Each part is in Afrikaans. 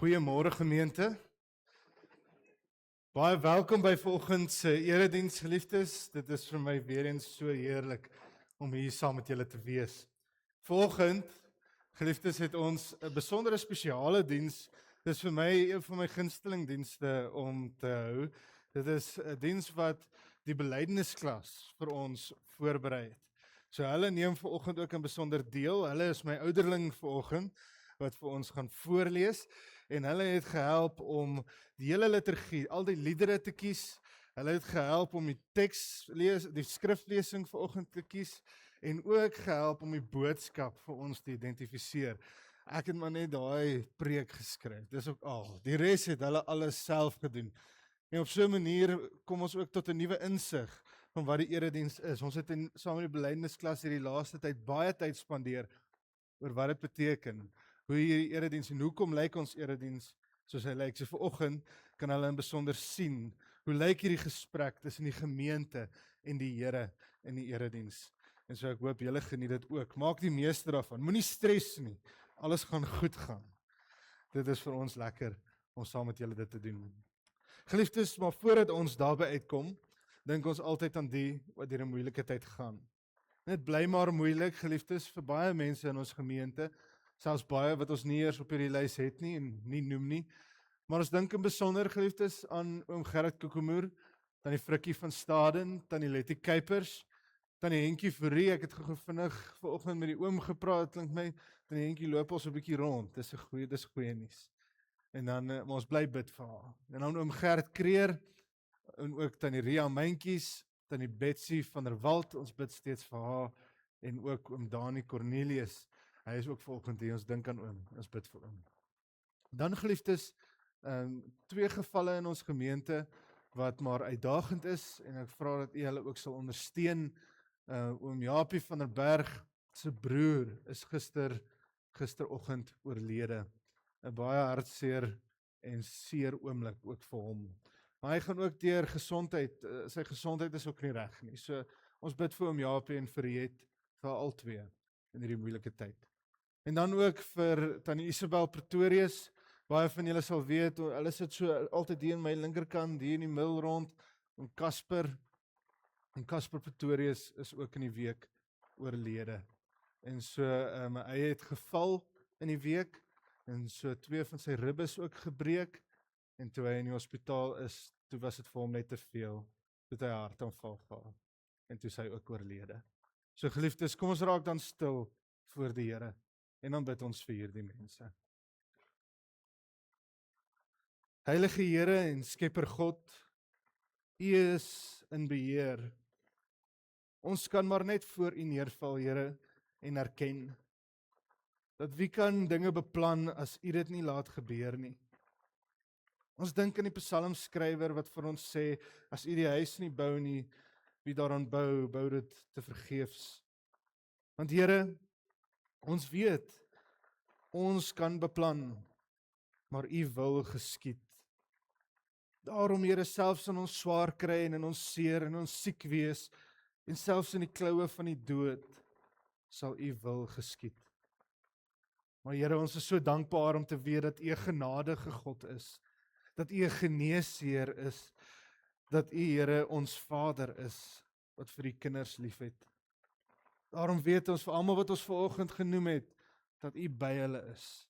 Goeiemôre gemeente. Baie welkom by vanoggend se erediens geliefdes. Dit is vir my weer eens so heerlik om hier saam met julle te wees. Vanoggend geliefdes het ons 'n besondere spesiale diens. Dis vir my een van my gunsteling dienste om te hou. Dit is 'n diens wat die belydennisklas vir ons voorberei het. So hulle neem vanoggend ook 'n besonder deel. Hulle is my ouderling vanoggend wat vir ons gaan voorlees. En hulle het gehelp om die hele liturgie, al die liedere te kies. Hulle het gehelp om die teks lees, die skriflesing vanoggend te kies en ook gehelp om die boodskap vir ons te identifiseer. Ek het maar net daai preek geskryf. Dis ook al. Die res het hulle alles self gedoen. En op so 'n manier kom ons ook tot 'n nuwe insig van wat die erediens is. Ons het saam met die belydennisklas hierdie laaste tyd baie tyd spandeer oor wat dit beteken. Hoe hierdie erediens en hoekom lyk ons erediens soos hy lyk. So vanoggend kan hulle in besonder sien hoe lyk hierdie gesprek tussen die gemeente en die Here in die erediens. En so ek hoop julle geniet dit ook. Maak die meeste daarvan. Moenie stres nie. Alles gaan goed gaan. Dit is vir ons lekker om saam met julle dit te doen. Geliefdes, maar voordat ons daarby uitkom, dink ons altyd aan die wat deur 'n moeilike tyd gaan. Dit bly maar moeilik, geliefdes, vir baie mense in ons gemeente. Selfs baie wat ons nie eers op hierdie lys het nie en nie noem nie. Maar ons dink in besonder, geliefdes, aan oom Gerrit Kokemoer, tannie Frikkie van Staden, tannie Letty Kuipers, tannie Henkie Fourie. Ek het vinnig vanoggend met die oom gepraat, klink my, tannie Henkie loop al so 'n bietjie rond. Dis goeie nuus. En dan maar ons bly bid vir haar. En dan oom Gert Kreer en ook tannie Ria Myntjies, tannie Betsy van der Walt, ons bid steeds vir haar en ook oom Dani Cornelius. Hy is ook vanoggend hier, ons dink aan oom, ons bid vir oom. Dan geliefdes, twee gevalle in ons gemeente wat maar uitdagend is en ek vra dat u hulle ook sal ondersteun. Oom Japie van der Berg se broer is gisteroggend oorlede. 'n Baie hartseer en seer oomblik ook vir hom. Maar hy gaan ook deur gesondheid, sy gesondheid is ook nie reg nie. So ons bid vir oom Japie en vir Riet, vir al twee in hierdie moeilike tyd. En dan ook vir tannie Isabel Pretorius. Baie van julle sal weet, hulle sit so altyd hier in my linkerkant, hier in die middel rond, en Casper Pretorius is ook in die week oorlede. En so, hy het geval in die week, en so 2 van sy ribbes ook gebreek, en toe hy in die hospitaal is, toe was dit vir hom net te veel, toe hy hartaanval gehad, en toe is hy ook oorlede. So geliefdes, kom ons raak dan stil voor die Here, en dan bid ons vir hierdie mense. Heilige Here en Skepper God, U is in beheer. Ons kan maar net voor U neerval, Here, en erken dat wie kan dinge beplan as U dit nie laat gebeur nie. Ons dink aan die psalmskrywer wat vir ons sê, as U die huis nie bou nie, wie daaraan bou, bou dit te vergeefs. Want Here, ons weet, ons kan beplan, maar U wil geskied. Daarom, Here, selfs in ons swaar kry en in ons seer en ons siek wees, en selfs in die kloue van die dood, sal U wil geskied. Maar Here, ons is so dankbaar om te weet dat U 'n genadige God is, dat U 'n geneesheer is, dat U, Here, ons Vader is, wat vir die kinders liefhet. Daarom weet ons vir almal wat ons vanoggend genoem het, dat U by hulle is,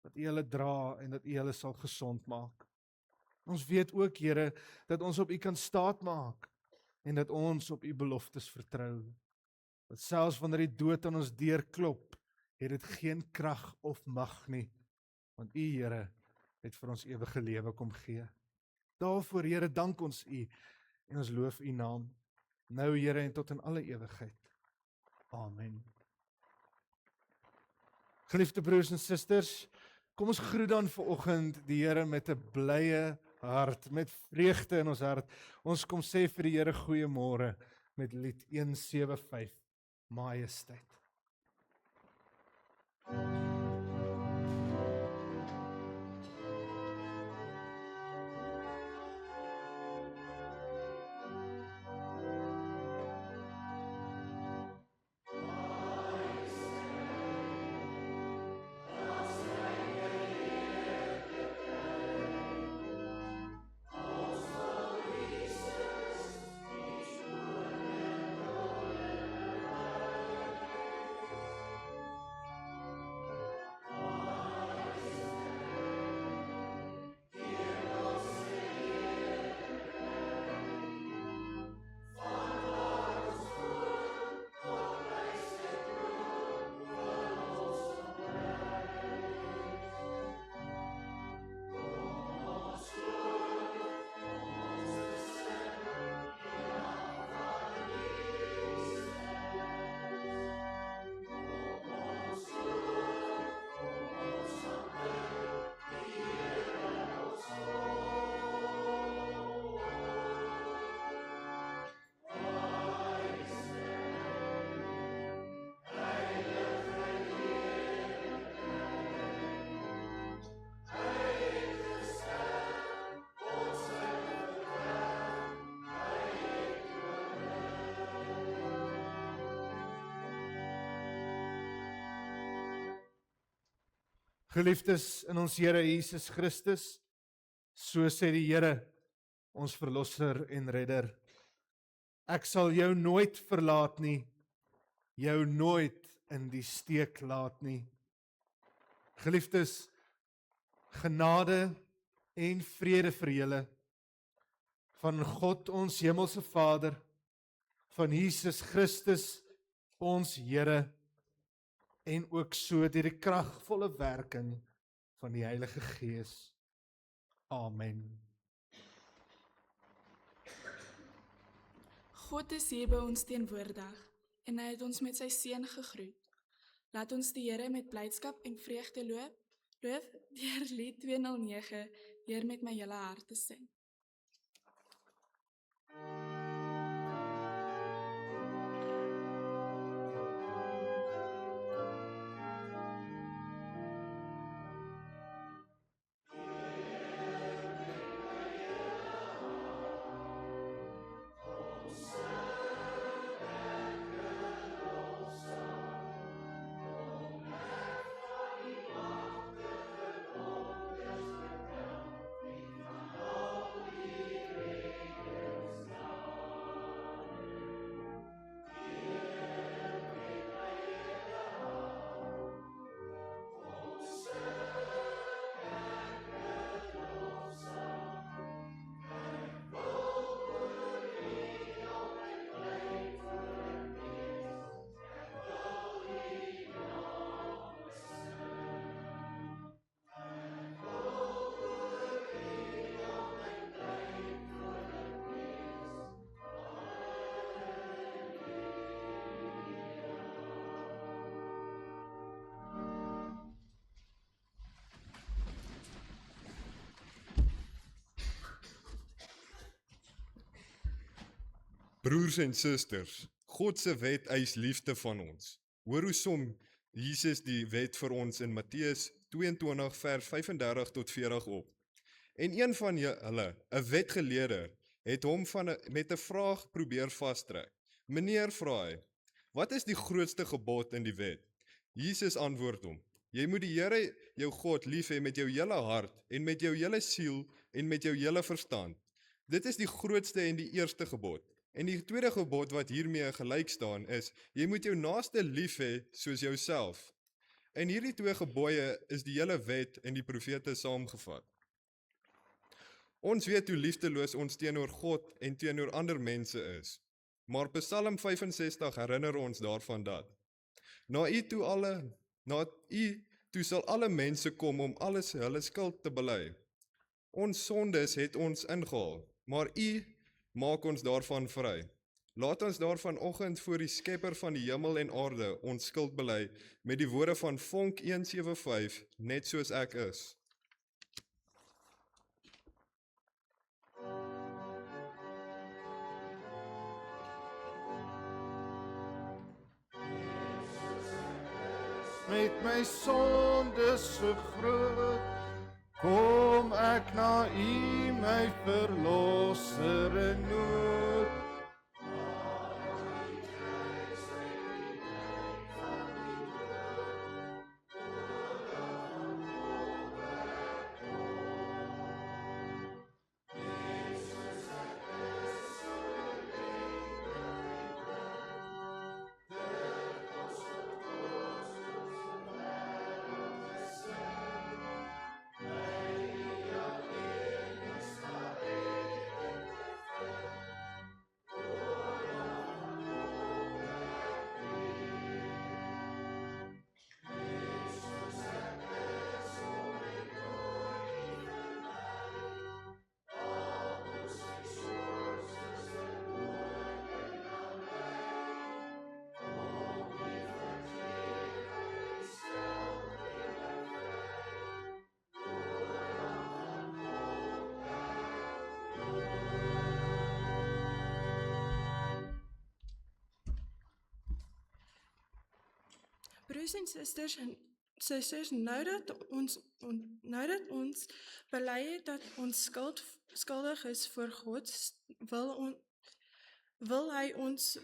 dat U hulle dra en dat U hulle sal gesond maak. Ons weet ook, Here, dat ons op U kan staat maak en dat ons op U beloftes vertrou. Dat selfs wanneer die dood aan ons deur klop, het dit geen krag of mag nie, want U, Here, het vir ons ewige lewe kom gee. Daarvoor, Here, dank ons U en ons loof U naam, nou, Here, en tot in alle ewigheid. Amen. Geliefde broers en susters, kom ons groet dan vanoggend die Here met 'n blye hart, met vreugde in ons hart. Ons kom sê vir die Here goeiemôre met lied 175, Majesteit. Geliefdes in ons Here Jesus Christus, so sê die Here, ons verlosser en redder. Ek sal jou nooit verlaat nie, jou nooit in die steek laat nie. Geliefdes, genade en vrede vir julle, van God ons hemelse Vader, van Jesus Christus ons Here, en ook so deur die kragvolle werking van die Heilige Gees. Amen. God is hier by ons teenwoordig en hy het ons met sy seun gegroet. Laat ons die Here met blydskap en vreugde loof deur lied 209, Heer met my hele hart te sing. Broers en susters, God se wet eis liefde van ons. Hoor hoe som Jesus die wet vir ons in Matteus 22 vers 35 tot 40 op. En een van hulle, 'n wetgeleerde, het hom met 'n vraag probeer vastrek. Meneer, vra hy, wat is die grootste gebod in die wet? Jesus antwoord hom, jy moet die Here jou God lief hê met jou hele hart en met jou hele siel en met jou hele verstand. Dit is die grootste en die eerste gebod. En die tweede gebod wat hiermee gelyk staan is, jy moet jou naaste lief hê soos jouself. En hierdie twee gebooie is die hele wet en die profete saamgevat. Ons weet hoe liefdeloos ons teenoor God en teenoor ander mense is. Maar Psalm 65 herinner ons daarvan dat na u toe sal alle mense kom om alles hulle skuld te bely. Ons sondes het ons ingehaal, maar u maak ons daarvan vry. Laat ons vanoggend voor die Skepper van die hemel en aarde ons skuld bely met die woorde van Vonk 175, net soos ek is. Met my sondes so groot, kom ek na U, my verlosser in nood. Broers en susters, nou dat ons bely het dat ons skuldig is voor God, wil hy ons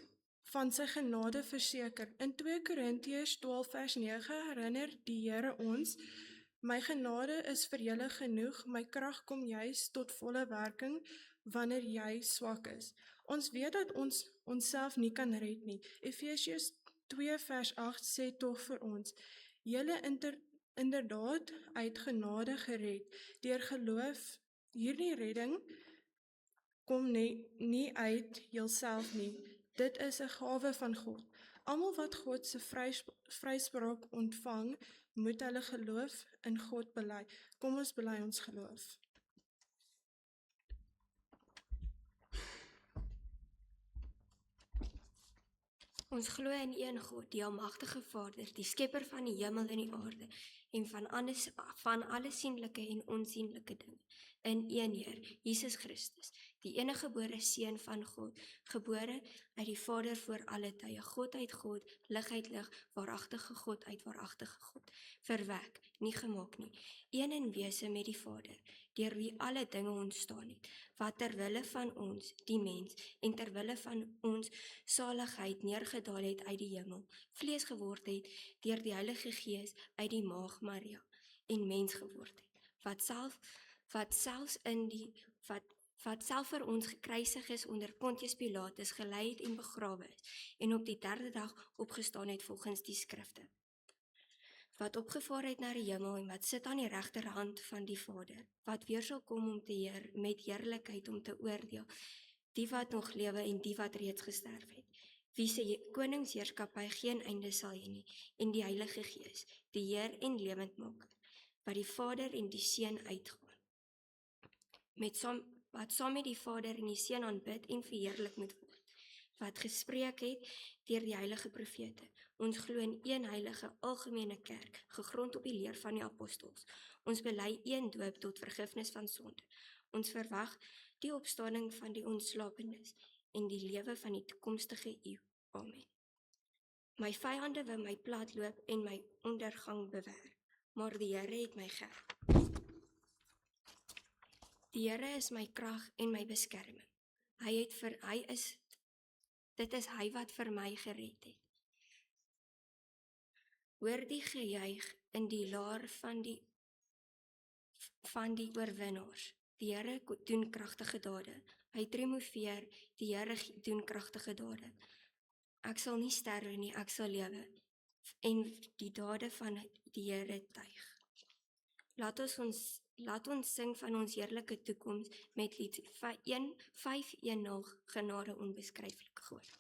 van sy genade verseker. In 2 Korintiërs 12 vers 9 herinner die Here ons, My genade is vir julle genoeg, my krag kom juis tot volle werking wanneer jy swak is. Ons weet dat ons onsself nie kan red nie. Efesiërs 2 vers 8 sê tog vir ons, julle inderdaad uit genade gered, deur geloof. Hierdie redding kom nie uit julself nie. Dit is 'n gawe van God. Almal wat God se vryspraak ontvang, moet hulle geloof in God bely. Kom ons bely ons geloof. Ons glo in een God, die almagtige Vader, die skepper van die hemel en die aarde en van alle sienlike en onsienlike dinge. In een Heer, Jesus Christus, die eniggebore Seun van God, gebore uit die Vader voor alle tye, God uit God, lig uit lig, waaragtige God uit waaragtige God, verwek, nie gemaak nie, een in wese met die Vader, deur wie alle dinge ontstaan het, wat terwille van ons, die mens, en terwille van ons saligheid neergedaal het uit die hemel, vlees geword het, deur die Heilige Gees uit die Maagd Maria, en mens geword het, wat self vir ons gekruisig is onder Pontius Pilatus, gelei het en begrawe is, en op die 3de dag opgestaan het volgens die skrifte, wat opgevaar het na die hemel en wat sit aan die regterhand van die Vader, wat weer sal kom om te heer, met heerlikheid om te oordeel, die wat nog lewe en die wat reeds gesterf het, wie se koningsheerskappy geen einde sal hê nie, en die Heilige Gees, die Heer en lewendmaker, wat die Vader en die Seun uitgaan, wat saam met die Vader en die Seun aanbid en verheerlik moet word, wat gespreek het deur die heilige profete. Ons glo in een heilige algemene kerk, gegrond op die leer van die apostels. Ons bely een doop tot vergifnis van sonde. Ons verwag die opstanding van die ontslapenis en die lewe van die toekomstige eeu. Amen. My vyande wil my platloop en my ondergang bewer, maar die Here het my gehelp. Die Here is my krag en my beskerming. Dit is hy wat vir my gered het. Hoor die gejuig in die laar van die oorwinnaars. Die Here doen kragtige dade. Hy triomfeer, die Here doen kragtige dade. Ek sal nie sterwe nie, ek sal lewe en die dade van die Here tuig. Laat ons sing van ons heerlike toekoms met lied 510, genade onbeskryflik groot.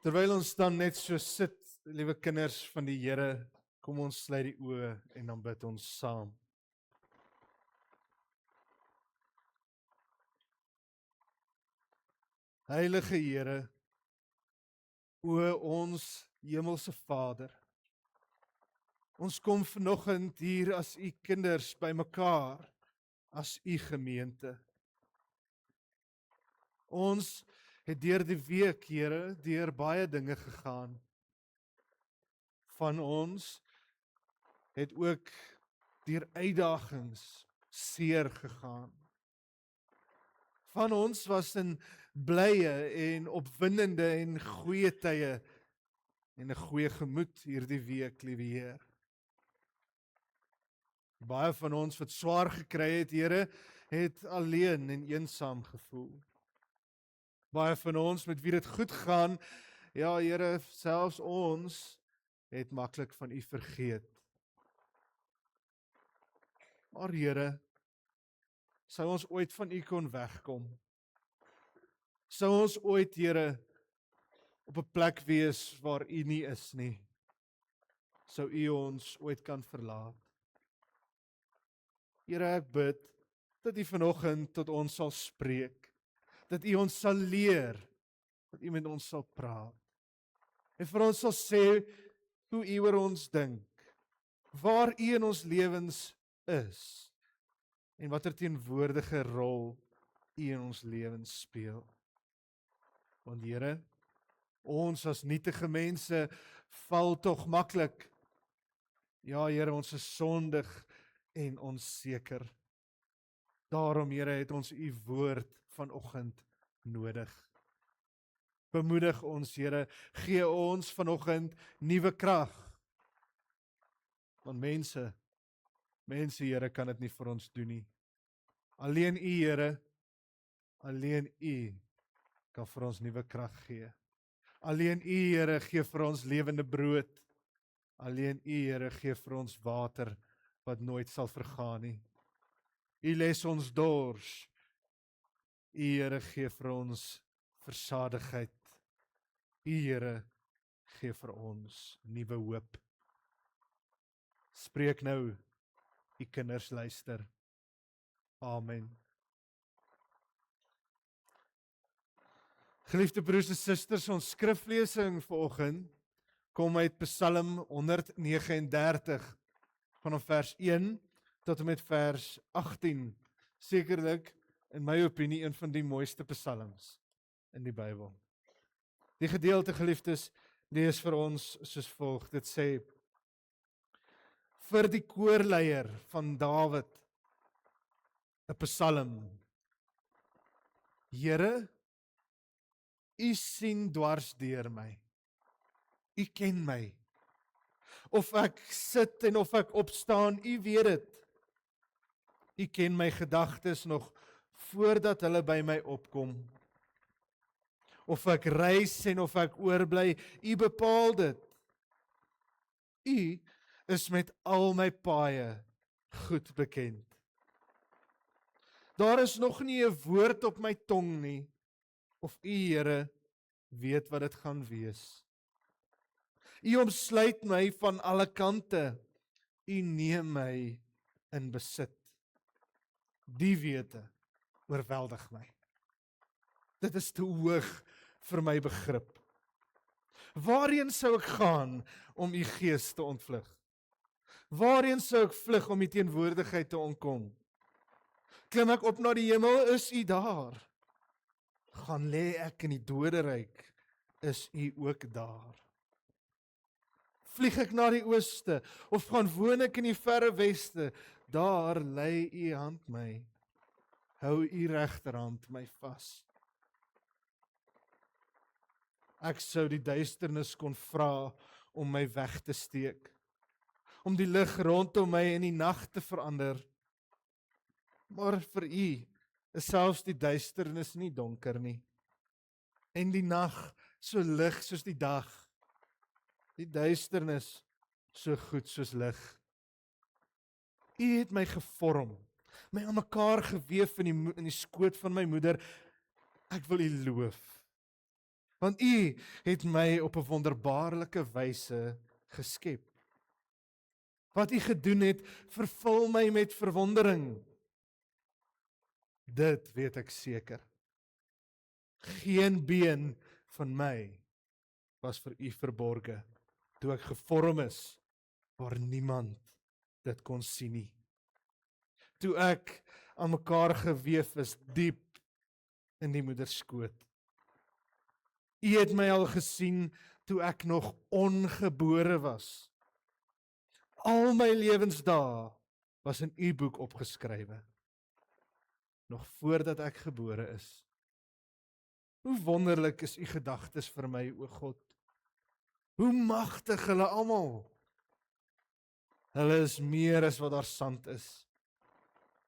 Terwyl ons dan net so sit, liewe kinders van die Here, kom ons sluit die oë en dan bid ons saam. Heilige Here, O ons hemelse Vader, ons kom vanoggend hier as u kinders bymekaar, as u gemeente. Ons het deur die week, Here, deur baie dinge gegaan. Van ons het ook deur uitdagings seer gegaan. Van ons was in blye en opwindende en goeie tye en 'n goeie gemoed hierdie week, liewe Heer. Baie van ons wat swaar gekry het, Here, het alleen en eensaam gevoel. Baie van ons met wie dit goed gaan, ja Here, selfs ons het maklik van u vergeet. Maar Here, sou ons ooit van u kon wegkom? Sou ons ooit, Here, op 'n plek wees waar u nie is nie? Sou u ons ooit kan verlaat? Here, ek bid dat u vanoggend tot ons sal spreek, dat u ons sal leer, dat u met ons sal praat. En vir ons sal sê hoe u oor ons dink, waar u in ons lewens is, en watter teenwoordige rol u in ons lewens speel. Want Here, ons as nietige mense val tog maklik. Ja Here, ons is sondig en onseker. Daarom Here, het ons u woord vanoggend nodig. Bemoedig ons Here, gee ons vanoggend nuwe krag. Want mense Here, kan dit nie vir ons doen nie. Alleen u Here, alleen u kan vir ons nuwe krag gee. Alleen u Here gee vir ons lewende brood. Alleen u Here gee vir ons water wat nooit sal vergaan nie. U les ons dors. U Here gee vir ons versadigheid. U Here gee vir ons nuwe hoop. Spreek nou, u kinders luister. Amen. Geliefde broers en susters, ons skriflesing vanoggend kom uit Psalm 139 vanaf vers 1 tot en met vers 18. Sekerlik, in my opinie, een van die mooiste psalms in die Bybel. Die gedeelte, geliefdes, lees vir ons soos volg. Dit sê: vir die koorleier van Dawid, 'n psalm. Here, u sien dwars deur my. U ken my. Of ek sit en of ek opstaan, u weet dit. U ken my gedagtes nog voordat hulle by my opkom. Of ek reis en of ek oorbly, u bepaal dit. U is met al my paaie goed bekend. Daar is nog nie 'n woord op my tong nie, of u Here weet wat dit gaan wees. U omsluit my van alle kante, u neem my in besit. Die wete oorweldig my. Dit is te hoog vir my begrip. Waarheen sou ek gaan om u gees te ontvlug? Waarheen sou ek vlug om u teenwoordigheid te ontkom? Klim ek op na die hemel, is u daar? Gaan lê ek in die doderyk, is u ook daar? Vlieg ek na die ooste, of gaan woon ek in die verre weste, daar lei u hand my, hou u regterhand my vas. Ek sou die duisternis kon vra om my weg te steek, om die lig rondom my in die nag te verander. Maar vir u is selfs die duisternis nie donker nie, en die nag so lig soos die dag, die duisternis so goed soos lig. U het my gevorm, my aan mekaar geweef in die skoot van my moeder. Ek wil u loof, want u het my op 'n wonderbaarlike wyse geskep. Wat u gedoen het, vervul my met verwondering. Dit weet ek seker. Geen been van my was vir U verborge, toe ek gevorm is, waar niemand dit kon sien nie. Toe ek aan mekaar geweef is, diep in die moederskoot. U het my al gesien, toe ek nog ongebore was. Al my lewensdae was in U boek opgeskrywe, nog voordat ek gebore is. Hoe wonderlik is U gedagtes vir my, o God. Hoe magtig hulle almal. Hulle is meer as wat daar sand is.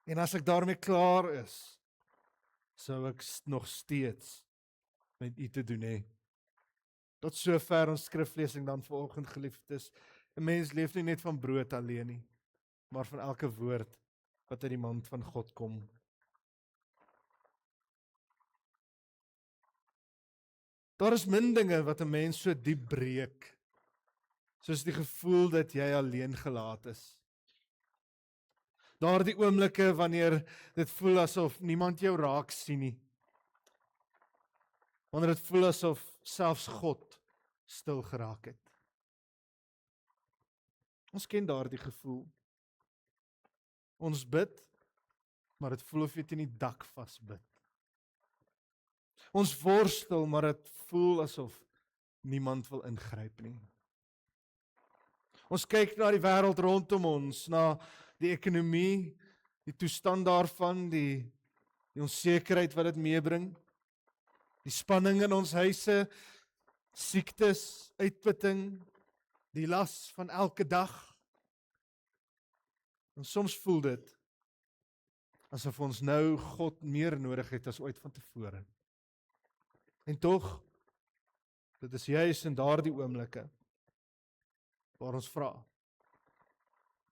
En as ek daarmee klaar is, sou ek nog steeds met U te doen hê. Tot sover ons skriflesing dan vanoggend, geliefdes. 'n Mens leef nie net van brood alleen nie, maar van elke woord wat uit die mond van God kom. Daar is min dinge wat 'n mens so diep breek, soos die gevoel dat jy alleen gelaat is. Daardie oomblikke wanneer dit voel asof niemand jou raak sien nie. Wanneer dit voel asof selfs God stil geraak het. Ons ken daardie gevoel. Ons bid, maar dit voel of jy teen die dak vasbid. Ons worstel, maar dit voel asof niemand wil ingryp nie. Ons kyk na die wêreld rondom ons, na die ekonomie, die toestand daarvan, die onsekerheid wat dit meebring, die spanning in ons huise, siektes, uitputting, die las van elke dag. En soms voel dit asof ons nou God meer nodig het as ooit van tevore. En tog, dit is juis in daardie oomblikke waar ons vra,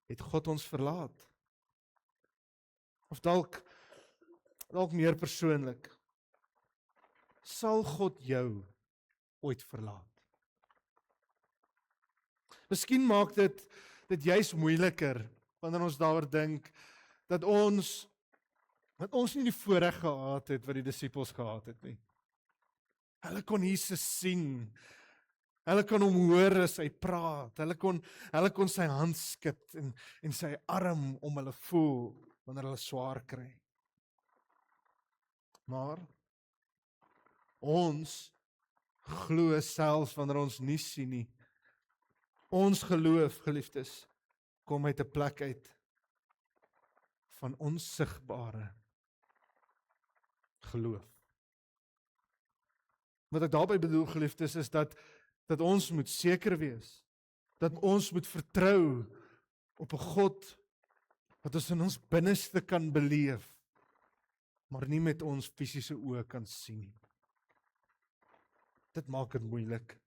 het God ons verlaat? Of dalk meer persoonlik, sal God jou ooit verlaat? Miskien maak dit juis moeiliker wanneer ons daaroor dink dat ons nie die voorreg gehad het wat die disippels gehad het nie. Hulle kon Jesus sien. Hulle kon hom hoor as hy praat. Hulle kon sy hand skud en sy arm om hulle voel wanneer hulle swaar kry. Maar ons glo selfs wanneer ons nie sien nie. Ons geloof, geliefdes, kom uit 'n plek uit van onsigbare geloof. Wat ek daarby bedoel, geliefdes, is dat ons moet seker wees, dat ons moet vertrou op 'n God wat ons in ons binneste kan beleef, maar nie met ons fisiese oë kan sien nie. Dit maak dit moeilik.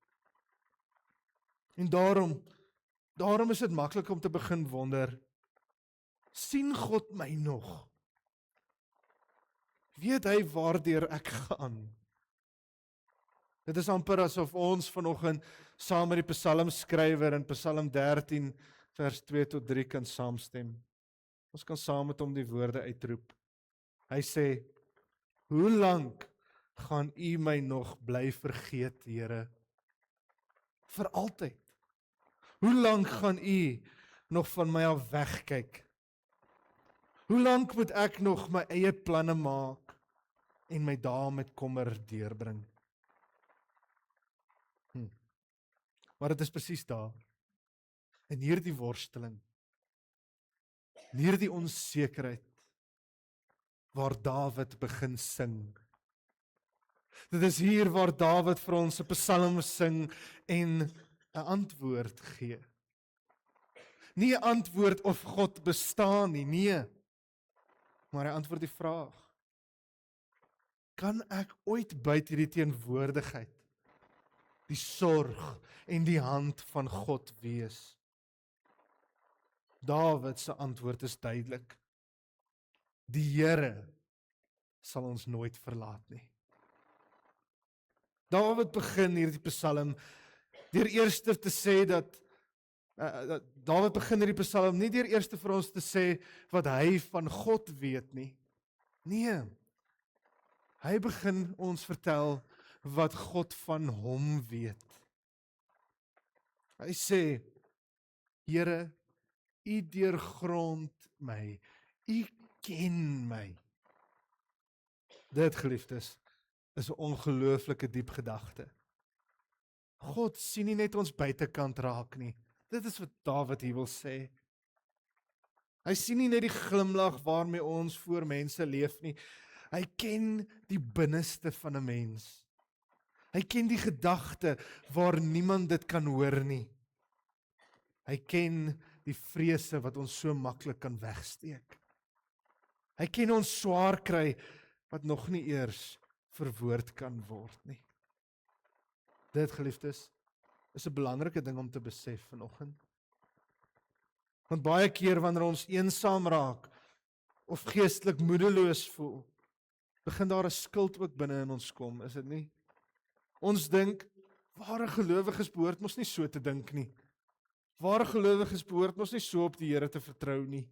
En daarom is dit maklik om te begin wonder, sien God my nog? Weet hy waardeur ek gaan? Dit is amper asof ons vanoggend saam met die psalmskrywer in Psalm 13 vers 2 tot 3 kan saamstem. Ons kan saam met hom die woorde uitroep. Hy sê, hoe lank gaan U my nog bly vergeet, Here? Vir altyd. Hoe lank gaan U nog van my af wegkyk? Hoe lank moet ek nog my eie planne maak en my dae met kommer deurbring? Maar dit is presies daar, in hierdie worsteling, in hierdie onsekerheid, waar Dawid begin sing. Dit is hier waar Dawid vir ons 'n psalm sing en 'n antwoord gee. Nie 'n antwoord of God bestaan nie, nee, maar hy antwoord die vraag, kan ek ooit buite hierdie teenwoordigheid, die sorg en die hand van God wees? Dawid se antwoord is duidelik. Die Here sal ons nooit verlaat nie. Dawid begin hierdie psalm deur eers te sê dat Dawid begin hierdie psalm nie deur eers vir ons te sê wat hy van God weet nie. Nee. Hy begin ons vertel wat God van hom weet. Hy sê, Here, U deurgrond my. U ken my. Dit, geliefdes, is 'n ongelooflike diep gedagte. God sien nie net ons buitekant raak nie. Dit is wat Dawid hier wil sê. Hy sien nie net die glimlag waarmee ons voor mense leef nie. Hy ken die binneste van 'n mens. Hy ken die gedagte waar niemand dit kan hoor nie. Hy ken die vrese wat ons so maklik kan wegsteek. Hy ken ons swaar kry wat nog nie eers verwoord kan word nie. Dit, geliefdes, is 'n belangrike ding om te besef vanoggend. Want baie keer wanneer ons eensaam raak of geestelik moedeloos voel, begin daar 'n skuld ook binne in ons kom, is dit nie? Ons dink, ware gelowiges behoort mos nie so te dink nie. Ware gelowiges behoort mos nie so op die Here te vertrou nie.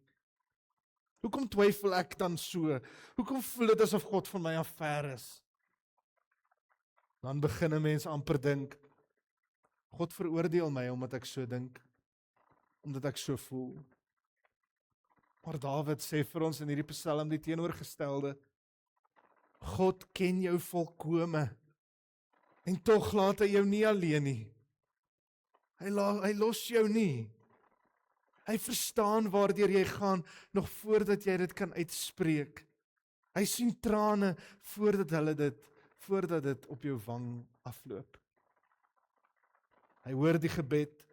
Hoekom twyfel ek dan so? Hoekom voel dit asof God van my af ver is? Dan begin 'n mens amper dink, God veroordeel my omdat ek so dink, omdat ek so voel. Maar Dawid sê vir ons in hierdie Psalm die teenoorgestelde. God ken jou volkome, en tog laat hy jou nie alleen nie. Hy los jou nie. Hy verstaan waardeur jy gaan, nog voordat jy dit kan uitspreek. Hy sien trane voordat dit op jou wang afloop. Hy hoor die gebed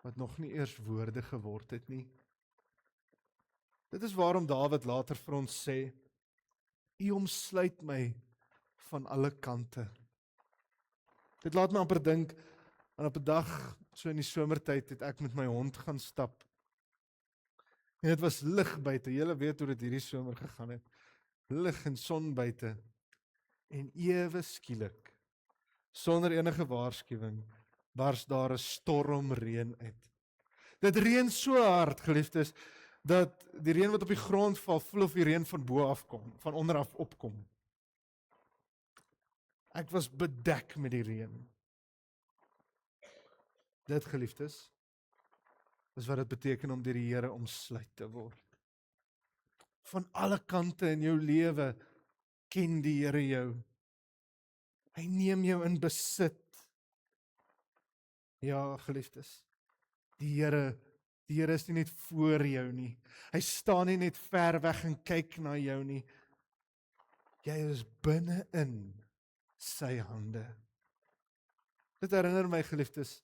wat nog nie eers woorde geword het nie. Dit is waarom Dawid later vir ons sê, U omsluit my van alle kante. Dit laat my amper dink aan op 'n dag, so in die somertyd, het ek met my hond gaan stap. En dit was lig buite, julle weet hoe dit hierdie somer gegaan het. Lig en son buite. En ewe skielik, sonder enige waarskuwing, bars daar 'n stormreën uit. Dit reën so hard, geliefdes, dat die reën wat op die grond val, voel of die reën van bo af kom, van onder af opkom. Ek was bedek met die reën. Dit, geliefdes, is wat dit beteken om deur die Here omsluit te word. Van alle kante in jou lewe ken die Here jou. Hy neem jou in besit. Ja, geliefdes, die Here is nie net voor jou nie. Hy staan nie net ver weg en kyk na jou nie. Jy is binne in sy hande. Dit herinner my, geliefdes,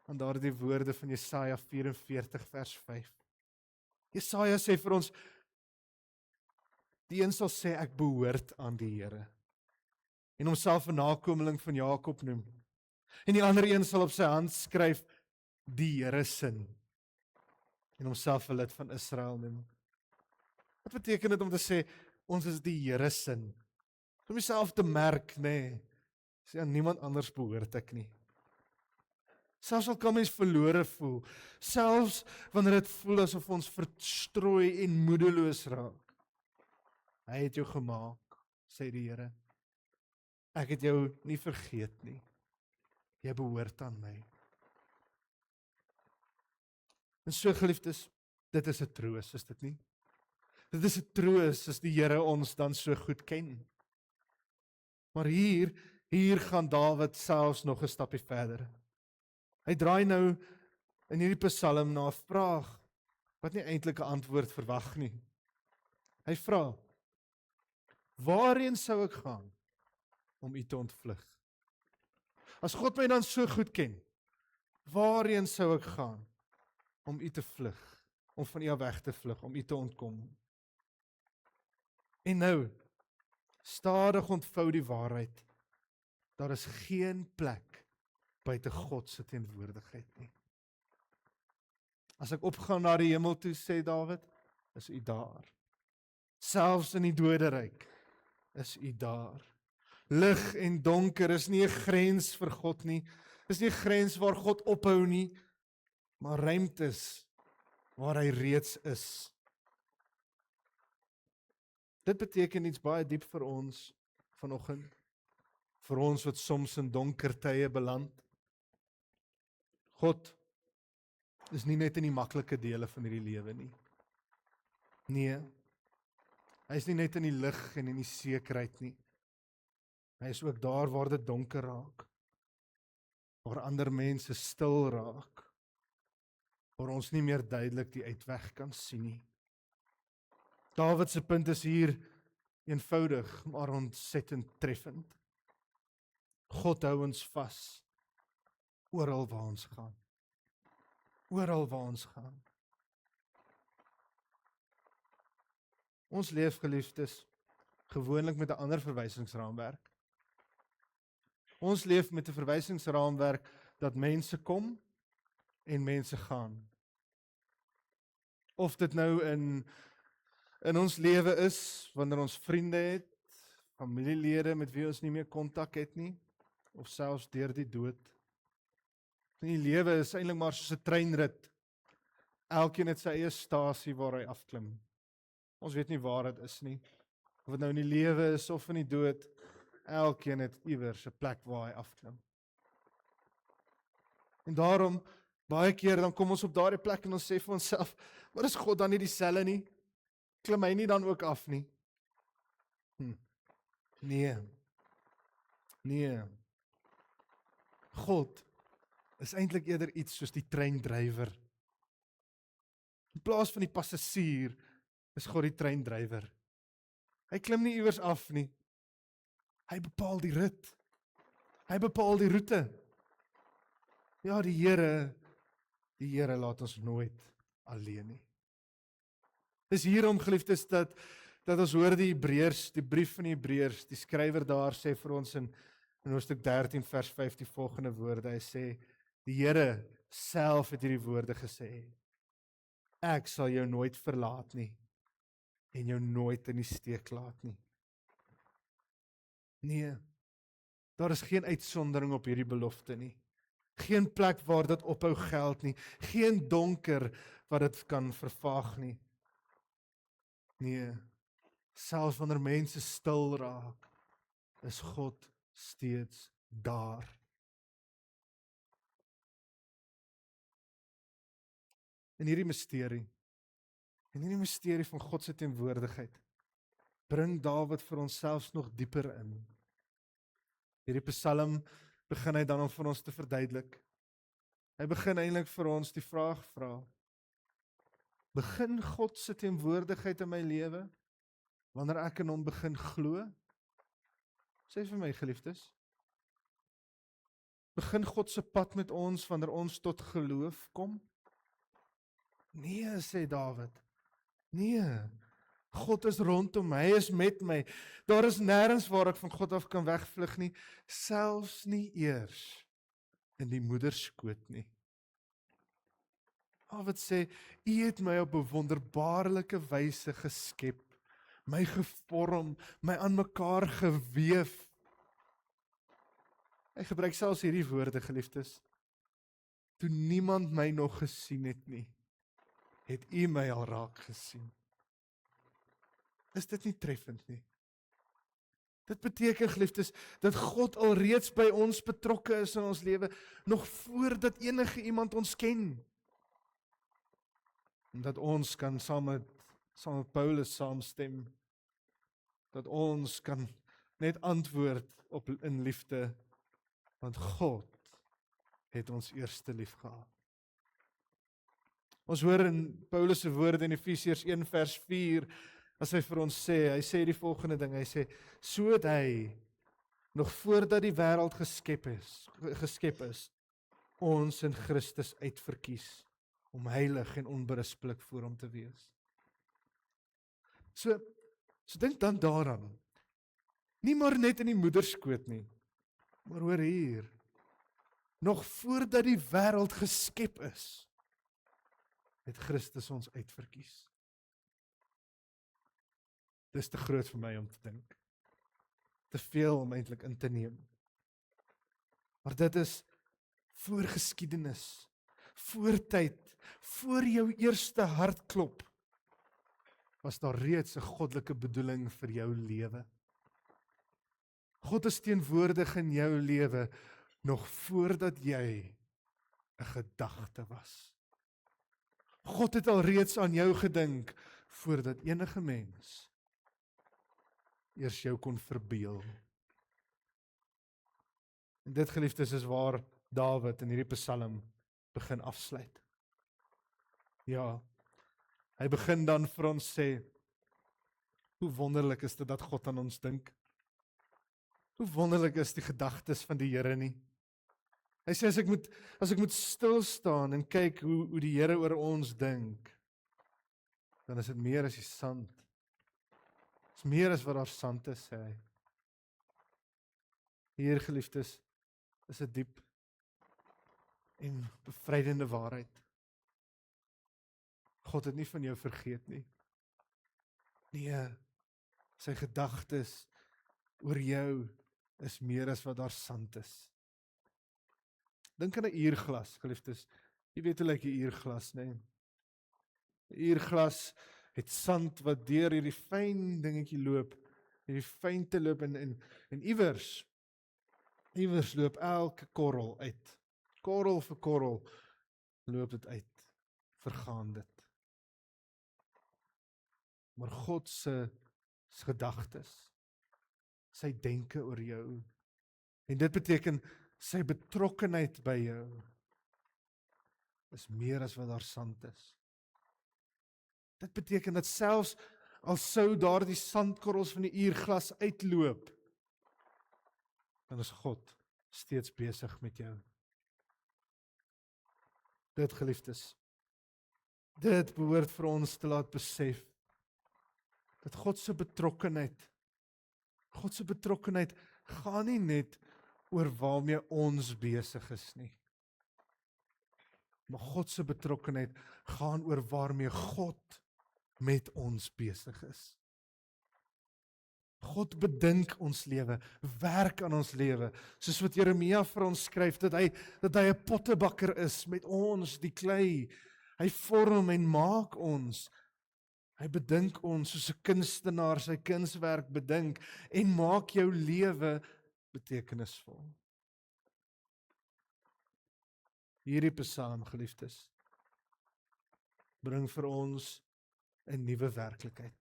aan daardie woorde van Jesaja 44 vers 5. Jesaja sê vir ons, die een sal sê, ek behoort aan die Here, en homself 'n nakomeling van Jakob noem. En die ander een sal op sy hand skryf, die Here sin, en homself 'n lid van Israel noem. Wat beteken dit om te sê, ons is die Here sin? Om jouself te merk, nee, sê aan niemand anders behoort ek nie. Selfs al kan mens verlore voel, selfs wanneer dit voel asof ons verstrooi en moedeloos raak. Hy het jou gemaak, sê die Here. Ek het jou nie vergeet nie. Jy behoort aan my. En so, geliefdes, dit is 'n troos, is dit nie? Dit is 'n troos as die Here ons dan so goed ken. Maar hier gaan Dawid selfs nog 'n stapie verder. Hy draai nou in hierdie Psalm na 'n vraag wat nie eintlik 'n antwoord verwag nie. Hy vra: Waarheen sou ek gaan om U te ontvlug? As God my dan so goed ken, waarheen sou ek gaan om U te vlug, om van U af weg te vlug, om U te ontkom? En nou, stadig ontvou die waarheid, daar is geen plek buite God se teenwoordigheid nie. As ek opgaan na die hemel toe, sê Dawid, is U daar. Selfs in die doderyk is U daar. Lig en donker is nie 'n grens vir God nie. Dis nie 'n grens waar God ophou nie, maar ruimtes waar hy reeds is. Dit beteken iets baie diep vir ons vanoggend, vir ons wat soms in donker tye beland. God is nie net in die maklike dele van hierdie lewe nie. Nee, hy is nie net in die lig en in die sekerheid nie. Hy is ook daar waar dit donker raak, waar ander mense stil raak, waar ons nie meer duidelik die uitweg kan sien nie. Dawid se punt is hier eenvoudig, maar ontsettend treffend. God hou ons vas, oral waar ons gaan. Oral waar ons gaan. Ons leef, geliefdes, gewoonlik met 'n ander verwysingsraamwerk. Ons leef met 'n verwysingsraamwerk dat mense kom en mense gaan. Of dit nou in ons lewe is, wanneer ons vriende het, familielede met wie ons nie meer kontak het nie, of selfs deur die dood. Die lewe is eintlik maar soos 'n treinrit. Elkeen het sy eie stasie waar hy afklim. Ons weet nie waar dit is nie. Of dit nou in die lewe is of in die dood, elkeen het iewers 'n plek waar hy afklim. En daarom, baie keer dan kom ons op daardie plek en ons sê vir onsself, maar is God dan nie dieselfde nie? Klim hy nie dan ook af nie? Nee. Nee. God is eintlik eerder iets soos die treindrywer. In plaas van die passasier is God die treindrywer. Hy klim nie iewers af nie. Hy bepaal die rit. Hy bepaal die roete. Ja, die Here laat ons nooit alleen nie. Dis hierom, geliefdes, dat ons hoor die Hebreërs, die brief van die Hebreërs, die skrywer daar sê vir ons in hoofstuk 13 vers 5 die volgende woorde. Hy sê, die Here self het hierdie woorde gesê. Ek sal jou nooit verlaat nie en jou nooit in die steek laat nie. Nee, daar is geen uitsondering op hierdie belofte nie. Geen plek waar dit ophou geld nie. Geen donker wat dit kan vervaag nie. Nee, selfs wanneer mense stil raak, is God steeds daar. In hierdie misterie van God se teenwoordigheid, bring Dawid vir ons selfs nog dieper in. Hierdie Psalm begin hy dan om vir ons te verduidelik. Hy begin eintlik vir ons die vraag vra: begin God se teenwoordigheid in my lewe wanneer ek in hom begin glo? Sê vir my, geliefdes. Begin God se pad met ons wanneer ons tot geloof kom? Nee, sê Dawid. Nee. God is rondom my, hy is met my. Daar is nêrens waar ek van God af kan wegvlug nie, selfs nie eers in die moederskoot nie. Dawid sê, U het my op 'n wonderbaarlike wyse geskep, my gevorm, my aan mekaar geweef. Hy gebruik selfs hierdie woorde, geliefdes. Toe niemand my nog gesien het nie, het U my al raak gesien. Is dit nie treffend nie? Dit beteken, geliefdes, dat God alreeds by ons betrokke is in ons lewe, nog voordat enige iemand ons ken. En dat ons kan saam met Paulus saamstem, dat ons kan net antwoord op in liefde, want God het ons eerste lief gehad. Ons hoor in Paulus se woorde in Efesiërs 1 vers 4, as hy vir ons sê, hy sê die volgende ding, hy sê, so het hy, nog voordat die wêreld geskep is, ons in Christus uitverkies, om heilig en onberispelik voor hom te wees. So dink dan daaraan, nie maar net in die moederskoot nie, maar hoor hier, nog voordat die wêreld geskep is, het Christus ons uitverkies. Dis te groot vir my om te dink. Te veel om eintlik in te neem. Maar dit is voor geskiedenis, voor tyd, voor jou eerste hartklop, was daar reeds 'n goddelike bedoeling vir jou lewe. God is teenwoordig in jou lewe, nog voordat jy 'n gedagte was. God het alreeds aan jou gedink voordat enige mens eers jou kon verbeel. En dit, geliefdes, is waar Dawid in hierdie Psalm begin afsluit. Ja, hy begin dan vir ons sê, hoe wonderlik is dit dat God aan ons dink. Hoe wonderlik is die gedagtes van die Here nie. Hy sê, as ek moet stil staan en kyk hoe die Here oor ons dink, dan is dit meer as die sand. Dit is meer as wat daar sand is, sê hy. Hier, geliefdes, is 'n diep en bevrydende waarheid. God het nie van jou vergeet nie. Nee, sy gedagtes oor jou is meer as wat daar sand is. Dink aan 'n uurglas, geliefdes. Jy weet hoe lyk 'n uurglas, né? 'n Uurglas het sand wat deur hierdie fyn dingetjie loop, hierdie fynte loop en iewers loop elke korrel uit. Korrel vir korrel loop dit uit, vergaan dit. Maar God se gedagtes, sy denke oor jou, en dit beteken sy betrokkenheid by jou, is meer as wat daar sand is. Dit beteken dat selfs al sou daar die sandkorrels van die uurglas uitloop, dan is God steeds besig met jou. Dit, geliefdes, dit behoort vir ons te laat besef, dat God se betrokkenheid gaan nie net oor waarmee ons besig is nie. Maar God se betrokkenheid gaan oor waarmee God met ons besig is. God bedink ons lewe, werk aan ons lewe, soos wat Jeremia vir ons skryf, dat hy 'n pottebakker is met ons, die klei. Hy vorm en maak ons. Hy bedink ons soos 'n kunstenaar sy kunswerk bedink en maak jou lewe betekenisvol. Hierdie Psalm, geliefdes, bring vir ons 'n nuwe werklikheid.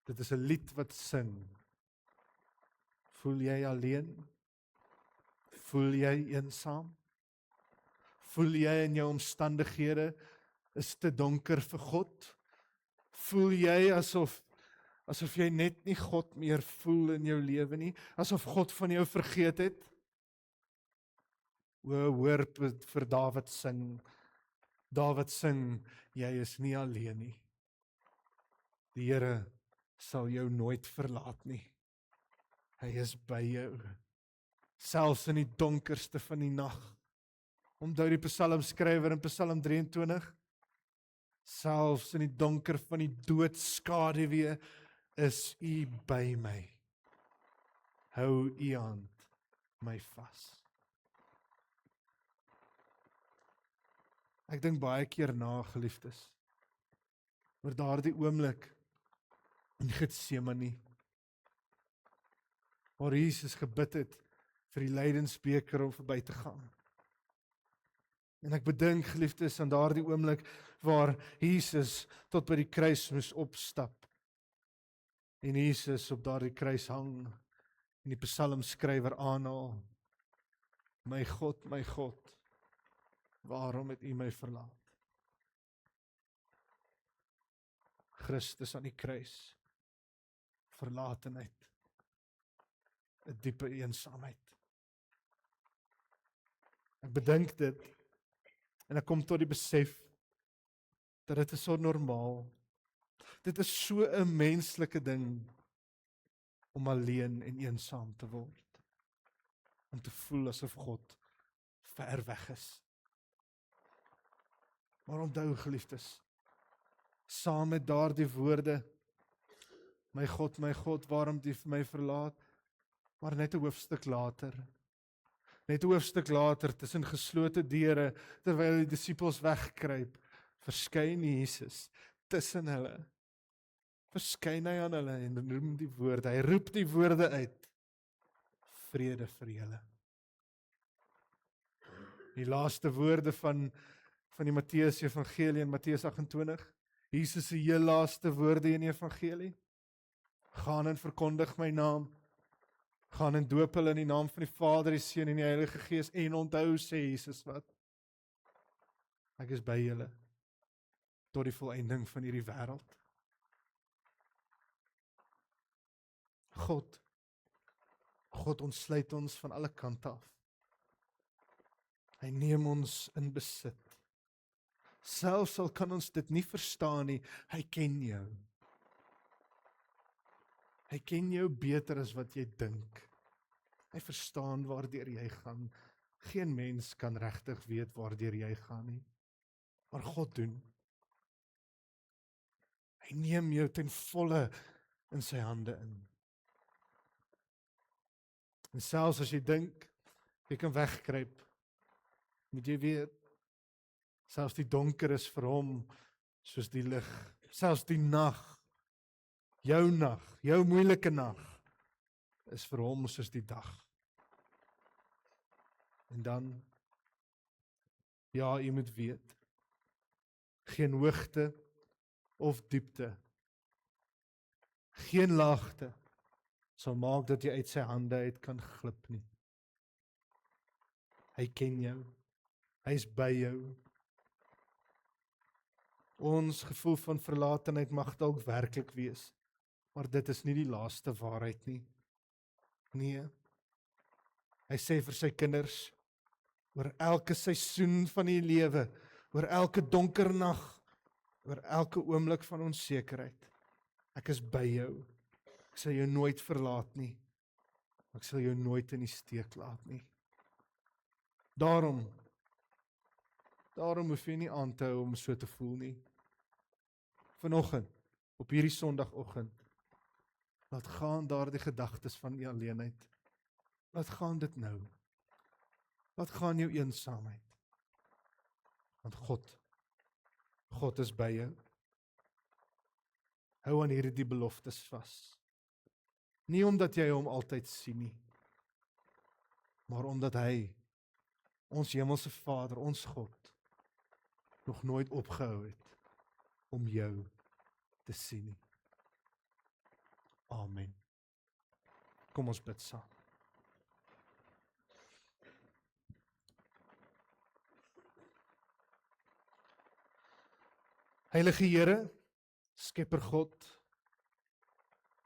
Dit is 'n lied wat sing. Voel jy alleen? Voel jy eensaam? Voel jy in jou omstandighede is te donker vir God? Voel jy asof jy net nie God meer voel in jou lewe nie, asof God van jou vergeet het? Hoor vir Dawid sing. Dawid sing, jy is nie alleen nie. Die Here sal jou nooit verlaat nie. Hy is by jou, selfs in die donkerste van die nag. Onthou die psalmskrywer in Psalm 23, selfs in die donker van die doodskaduwee is U by my. Hou U hand my vas. Ek dink baie keer na, geliefdes, oor daardie oomblik in Getsemane, waar Jesus gebid het vir die lydensbeker om verby te gaan. En ek bedink, geliefdes, aan daardie oomblik waar Jesus tot by die kruis moes opstap. En Jesus op daardie kruis hang en die psalmskrywer aanhaal, my God, waarom het U my verlaat? Christus aan die kruis, verlatenheid, 'n diepe eensaamheid. Ek bedink dit, en ek kom tot die besef, dat dit is so normaal. Dit is so 'n menslike ding, om alleen en eensaam te word. Om te voel asof God ver weg is. Maar onthou, geliefdes, saam met daardie woorde, my God, waarom het U vir my verlaat? Maar net 'n hoofstuk later, tussen geslote deure, terwyl die disippels wegkruip, verskyn Jesus tussen hulle. Verskyn hy aan hulle en noem die woorde, hy roep die woorde uit, vrede vir julle. Die laaste woorde van die Matteus Evangelie in Matteus 28. Jesus se heel laaste woorde in die Evangelie. Gaan en verkondig my naam. Gaan en doop hulle in die naam van die Vader, die Seun en die Heilige Gees en onthou, sê Jesus wat? Ek is by julle tot die volëinding van hierdie wêreld. God ontsluit ons van alle kante af. Hy neem ons in besit. Selfs al kan ons dit nie verstaan nie, hy ken jou. Hy ken jou beter as wat jy dink. Hy verstaan waardeur jy gaan. Geen mens kan regtig weet waardeur jy gaan nie. Maar God doen. Hy neem jou ten volle in sy hande in. En selfs as jy dink, jy kan wegkruip, moet jy weet, selfs die donker is vir hom soos die lig. Selfs die nag, jou moeilike nag, is vir hom soos die dag. En dan, ja, jy moet weet, geen hoogte of diepte, geen laagte, sal maak dat jy uit sy hande uit kan glip nie. Hy ken jou, hy is by jou. Ons gevoel van verlatenheid mag dalk werklik wees, maar dit is nie die laaste waarheid nie. Nee, hy sê vir sy kinders, oor elke seisoen van die lewe, oor elke donker nag, oor elke oomblik van onsekerheid, ek is by jou, ek sal jou nooit verlaat nie, ek sal jou nooit in die steek laat nie. Daarom hoef jy nie aan te hou om so te voel nie. Vanoggend, op hierdie Sondagoggend, laat gaan daardie gedagtes van die alleenheid. Laat gaan dit nou. Laat gaan jou eensaamheid. Want God is by jou. Hou aan hierdie beloftes vas. Nie omdat jy hom altyd sien nie, maar omdat hy, ons hemelse Vader, ons God, nog nooit opgehou het om jou te sien nie. Amen. Kom ons bid saam. Heilige Here, Skepper God,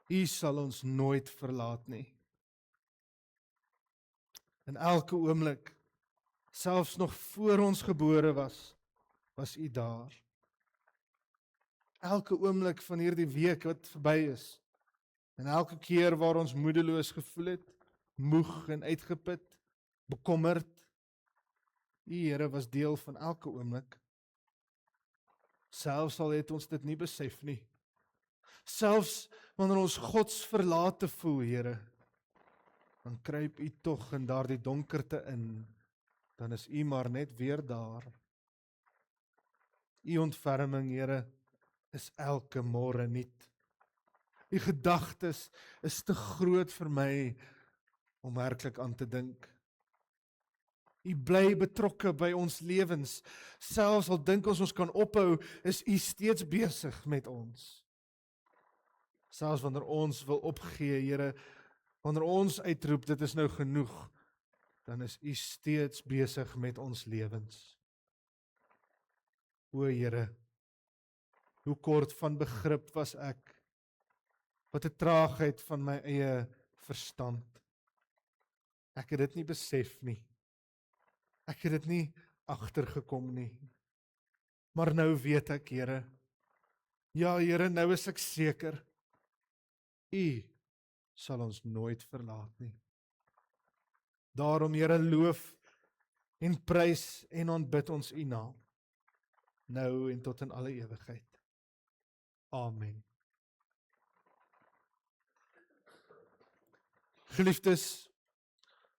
U sal ons nooit verlaat nie. In elke oomblik, selfs nog voor ons gebore was U daar. Elke oomblik van hierdie week wat verby is, en elke keer waar ons moedeloos gevoel het, moeg en uitgeput, bekommerd, U Here was deel van elke oomblik. Selfs al het ons dit nie besef nie. Selfs wanneer ons godsverlate voel, Here, dan kruip U tog in daardie donkerte in, dan is U maar net weer daar. U ontferming, Here, is elke môre nuut. U gedagtes is te groot vir my om werklik aan te dink. U bly betrokke by ons lewens. Selfs al dink ons kan ophou, is U steeds besig met ons. Selfs wanneer ons wil opgee, Here, wanneer ons uitroep, dit is nou genoeg, dan is U steeds besig met ons lewens. O Here, hoe kort van begrip was ek, wat 'n traagheid van my eie verstand. Ek het dit nie besef nie. Ek het dit nie agtergekom nie. Maar nou weet ek, Here, ja Here, nou is ek seker, U sal ons nooit verlaat nie. Daarom, Here, loof en prys en aanbid ons U naam, nou en tot in alle ewigheid. Amen. Geliefdes,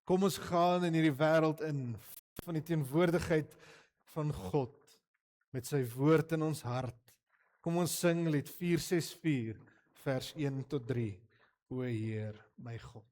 kom ons gaan in hierdie wêreld in van die teenwoordigheid van God met sy woord in ons hart. Kom ons sing lied 464 vers 1 tot 3. O Heer, my God.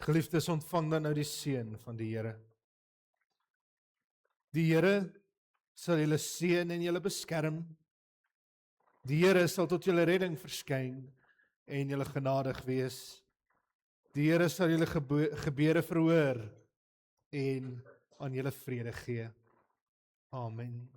Geliefdes, ontvang dan nou die seën van die Here. Die Here sal julle seën en julle beskerm. Die Here sal tot julle redding verskyn en julle genadig wees. Die Here sal julle gebede verhoor en aan julle vrede gee. Amen.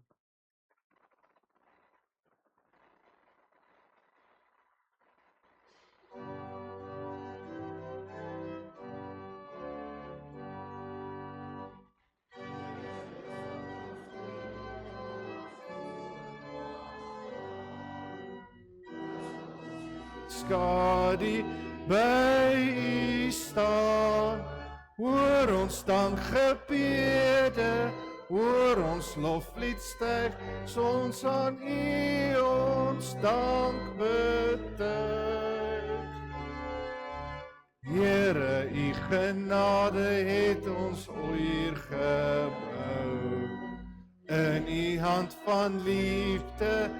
Skadu by U staan, hoor ons dankgebede, hoor ons loflied styg, ons aan U ons dank betuig. Here, U genade het ons oor gebou, in U hand van liefde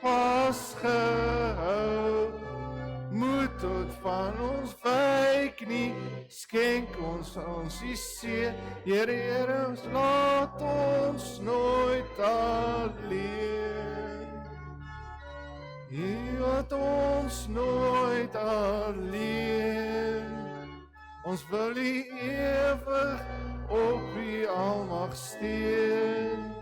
vasgehou. Moet tot van ons wyk nie, skenk ons U seën, Here, Here, ons laat ons nooit alleen. U laat ons nooit alleen. Ons wil U ewig op U almag steun,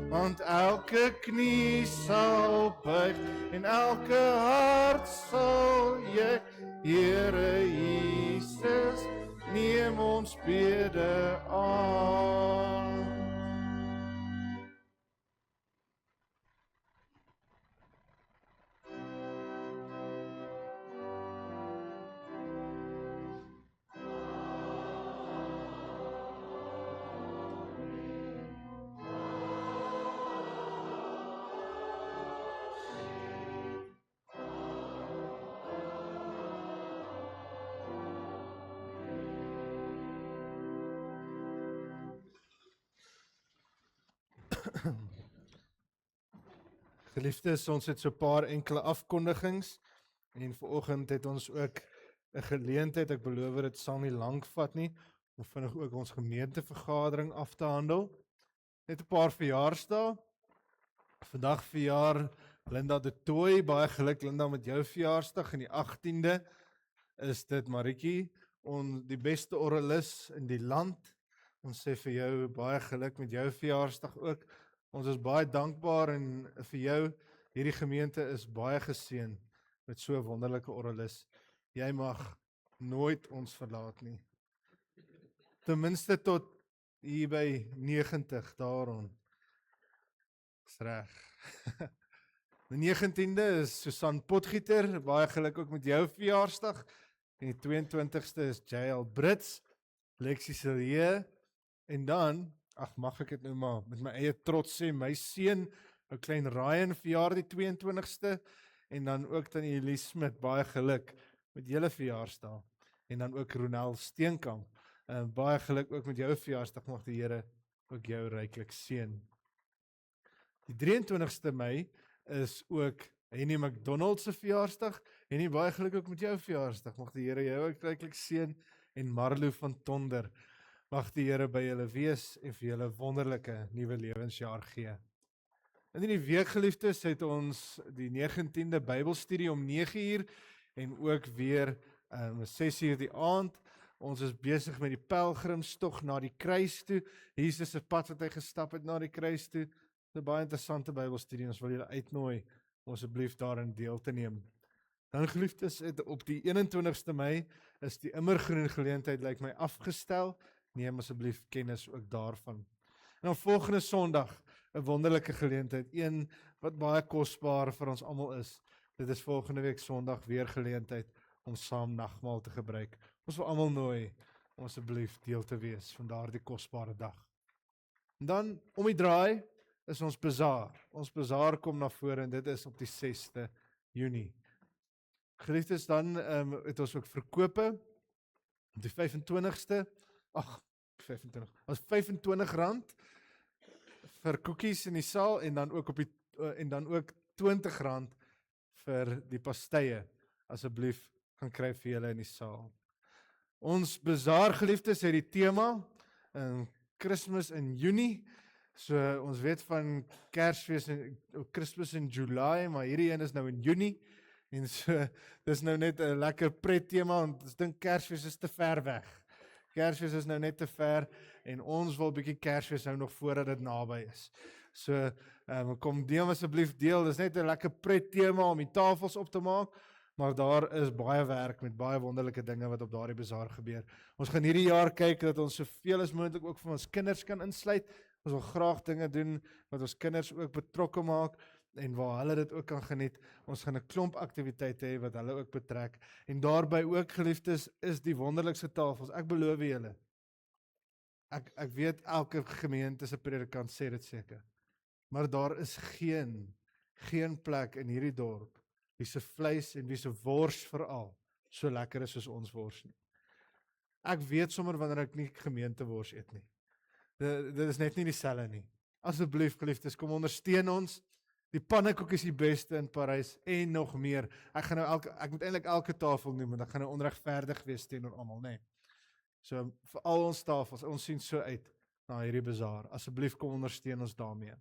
want elke knie sal buig en elke hart sal juig. Here Jesus, neem ons bede aan. Geliefdes, ons het so 'n paar enkele afkondigings en vanoggend het ons ook 'n geleentheid, ek beloof dit sal nie lank vat nie, om vinnig ook ons gemeentevergadering af te handel. Net 'n paar verjaarsdae. Vandag verjaar Linda de Tooy, baie geluk Linda met jou verjaarsdag, en die 18de is dit Maritjie, die beste oralis in die land. Ons sê vir jou baie geluk met jou verjaarsdag ook. Ons is baie dankbaar en vir jou, hierdie gemeente is baie geseën met so 'n wonderlike oralis. Jy mag nooit ons verlaat nie. Ten minste tot hier by 90 daarom. Dis reg. Die 19de is Susan Potgieter, baie geluk ook met jou verjaarsdag. En die 22ste is JL Brits, Lexie Silje, en dan, mag ek dit nou maar met my eie trots sê, my seun, ou klein Ryan verjaar die 22ste, en dan ook dan Elise Smit, baie geluk met julle verjaarsdag, en dan ook Ronel Steenkamp, baie geluk ook met jou verjaarsdag, mag die Here ook jou ryklik seën. Die 23ste Mei is ook Henny McDonald se verjaarsdag, Henny, baie geluk ook met jou verjaarsdag, mag die Here jou ook ryklik seën, en Marlo van Tonder, mag die Here by julle wees en vir julle wonderlike nuwe lewensjaar gee. In die week, geliefdes, het ons die 19de Bybelstudie om 9:00 en ook weer 6:00 die aand. Ons is besig met die pelgrimstog na die kruis toe. Jesus se pad wat hy gestap het na die kruis toe. Dit is 'n baie interessante Bybelstudie. Ons wil julle uitnooi om asseblief daarin deel te neem. Dan, geliefdes, op die 21ste Mei is die immergroen geleentheid lyk my afgestel. Neem asseblief kennis ook daarvan. En dan volgende Sondag, 'n wonderlike geleentheid, een wat baie kosbaar vir ons almal is. Dit is volgende week Sondag weer geleentheid om saam nagmaal te gebruik. Ons wil almal nooi om asseblief deel te wees van daardie kosbare dag. En dan, om die draai, is ons bazaar. Ons bazaar kom na vore en dit is op die 6de Junie. Geliefdes, dan het ons ook verkope op die 25ste, 25, was R25 vir koekies in die saal en dan ook R20 vir die pastye, asseblief gaan kry vir julle in die saal. Ons bazaar geliefdes het die tema Kersfees in Junie. So ons weet van Kersfees en Kersfees in July, maar hierdie een is nou in Junie. En so dis nou net 'n lekker pret tema, want ek dink Kersfees is te ver weg. Kersfees is nou net te ver en ons wil bietjie Kersfees hou nog voordat dit naby is. So kom neem asseblief deel. Dis net 'n lekker pret tema om die tafels op te maak. Maar daar is baie werk met baie wonderlike dinge wat op daardie bazaar gebeur. Ons gaan hierdie jaar kyk dat ons soveel as moontlik ook vir ons kinders kan insluit. Ons wil graag dinge doen wat ons kinders ook betrokke maak en waar hulle dit ook kan geniet. Ons gaan 'n klomp aktiwiteite hê wat hulle ook betrek. En daarbey ook, geliefdes, is die wonderlikste tafels. Ek beloof julle. Ek weet elke gemeente se predikant sê dit seker. Maar daar is geen plek in hierdie dorp wie se vleis en wie se wors veral so lekker is soos ons wors nie. Ek weet sommer wanneer ek nie gemeentewors eet nie. Dit is net nie dieselfde nie. Asseblief geliefdes, kom ondersteun ons. Die pannekoek is die beste in Parys en nog meer. Ek moet eintlik elke tafel noem want ek gaan nou onregverdig wees teenoor almal, nê. So vir al ons tafels, ons sien so uit na hierdie bazaar. Asseblief kom ondersteun ons daarmee.